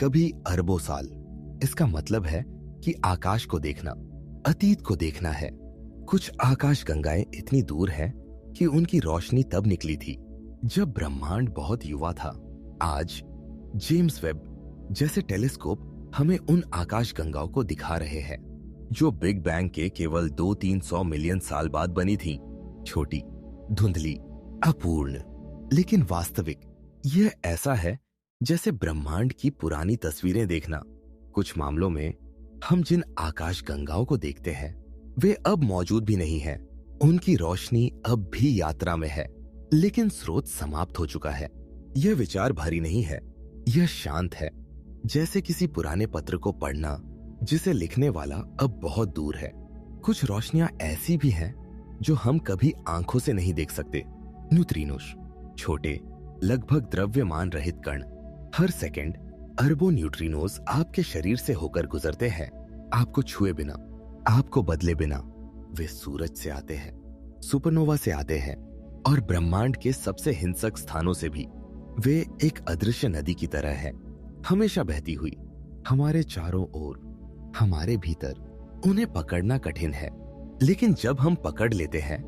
कभी अरबों साल। इसका मतलब है कि आकाश को देखना, अतीत को देखना है। कुछ आकाशगंगाएं इतनी दूर हैं कि उनकी रोशनी तब निकली थी जब ब्रह्मांड बहुत युवा था। आज जेम्स वेब जैसे टेलीस्कोप हमें उन आकाशगंगाओं को दिखा रहे हैं जो बिग बैंग के केवल 200-300 मिलियन साल बाद बनी थीं। छोटी, धुंधली, अपूर्ण, लेकिन वास्तविक। यह ऐसा है जैसे ब्रह्मांड की पुरानी तस्वीरें देखना। कुछ मामलों में हम जिन आकाशगंगाओं को देखते हैं वे अब मौजूद भी नहीं है, उनकी रोशनी अब भी यात्रा में है, लेकिन स्रोत समाप्त हो चुका है। यह विचार भारी नहीं है, यह शांत है, जैसे किसी पुराने पत्र को पढ़ना जिसे लिखने वाला अब बहुत दूर है। कुछ रोशनियां ऐसी भी हैं जो हम कभी आंखों से नहीं देख सकते। न्यूट्रिनोस, छोटे, लगभग द्रव्यमान रहित कण। हर सेकंड अरबों न्यूट्रिनोस आपके शरीर से होकर गुजरते हैं, आपको छुए बिना, आपको बदले बिना। वे सूरज से आते हैं, सुपरनोवा से आते हैं और ब्रह्मांड के सबसे हिंसक स्थानों से भी। वे एक अदृश्य नदी की तरह है, हमेशा बहती हुई, हमारे चारों ओर, हमारे भीतर। उन्हें पकड़ना कठिन है, लेकिन जब हम पकड़ लेते हैं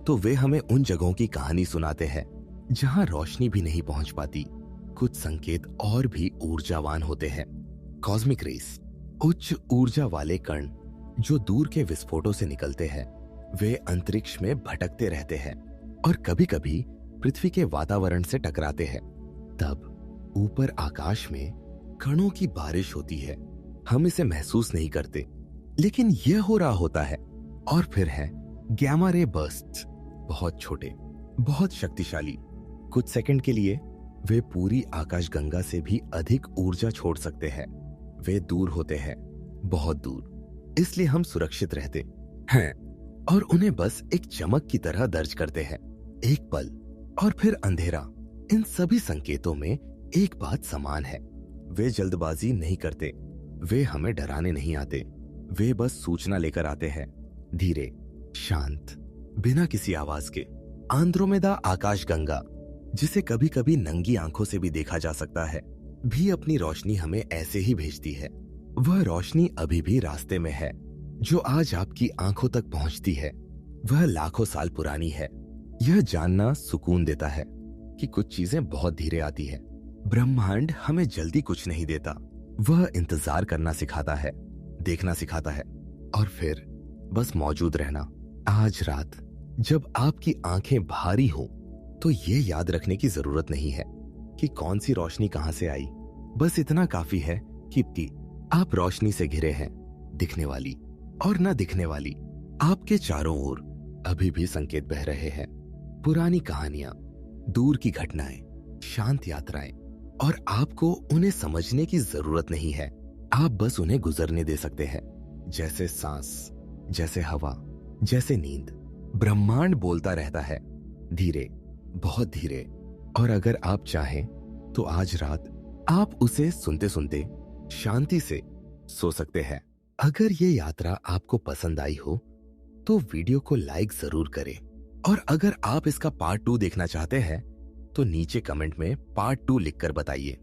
तो वे हमें उन जगहों की कहानी सुनाते हैं जहां रोशनी भी नहीं पहुंच पाती। कुछ संकेत और भी ऊर्जावान होते हैं। कॉस्मिक रेस, उच्च ऊर्जा वाले कण जो दूर के विस्फोटों से निकलते हैं। वे अंतरिक्ष में भटकते रहते हैं और कभी-कभी पृथ्वी के वातावरण से टकराते हैं। तब ऊपर आकाश में कणों की बारिश होती है। हम इसे महसूस नहीं करते, लेकिन यह हो रहा होता है। और फिर है गैमा रे बर्स्ट्स, बहुत छोटे, बहुत शक्तिशाली। कुछ सेकंड के लिए वे पूरी आकाशगंगा से भी अधिक ऊर्जा छोड़ सकते हैं। वे दूर होते हैं, बहुत दूर, इसलिए हम सुरक्षित रहते हैं और उन्हें बस एक चमक की तरह दर्ज करते हैं। एक पल और फिर अंधेरा। इन सभी संकेतों में एक बात समान है, वे जल्दबाजी नहीं करते, वे हमें डराने नहीं आते, वे बस सूचना लेकर आते हैं, धीरे, शांत, बिना किसी आवाज के। आंद्रोमेदा आकाशगंगा, जिसे कभी कभी नंगी आंखों से भी देखा जा सकता है, भी अपनी रोशनी हमें ऐसे ही भेजती है। वह रोशनी अभी भी रास्ते में है, जो आज आपकी आंखों तक पहुंचती है। वह लाखों साल पुरानी है। यह जानना सुकून देता है कि कुछ चीजें बहुत धीरे आती है। ब्रह्मांड हमें जल्दी कुछ नहीं देता, वह इंतजार करना सिखाता है, देखना सिखाता है और फिर बस मौजूद रहना। आज रात जब आपकी आंखें भारी हो तो ये याद रखने की जरूरत नहीं है कि कौन सी रोशनी कहां से आई। बस इतना काफी है कि आप रोशनी से घिरे हैं, दिखने वाली और न दिखने वाली। आपके चारों ओर अभी भी संकेत बह रहे हैं, पुरानी कहानियां, दूर की घटनाएं, शांत यात्राएं, और आपको उन्हें समझने की जरूरत नहीं है। आप बस उन्हें गुजरने दे सकते हैं, जैसे सांस, जैसे हवा, जैसे नींद। ब्रह्मांड बोलता रहता है, धीरे, बहुत धीरे। और अगर आप चाहें तो आज रात आप उसे सुनते सुनते शांति से सो सकते हैं। अगर ये यात्रा आपको पसंद आई हो तो वीडियो को लाइक जरूर करें, और अगर आप इसका पार्ट 2 देखना चाहते हैं तो नीचे कमेंट में पार्ट 2 लिखकर बताइए।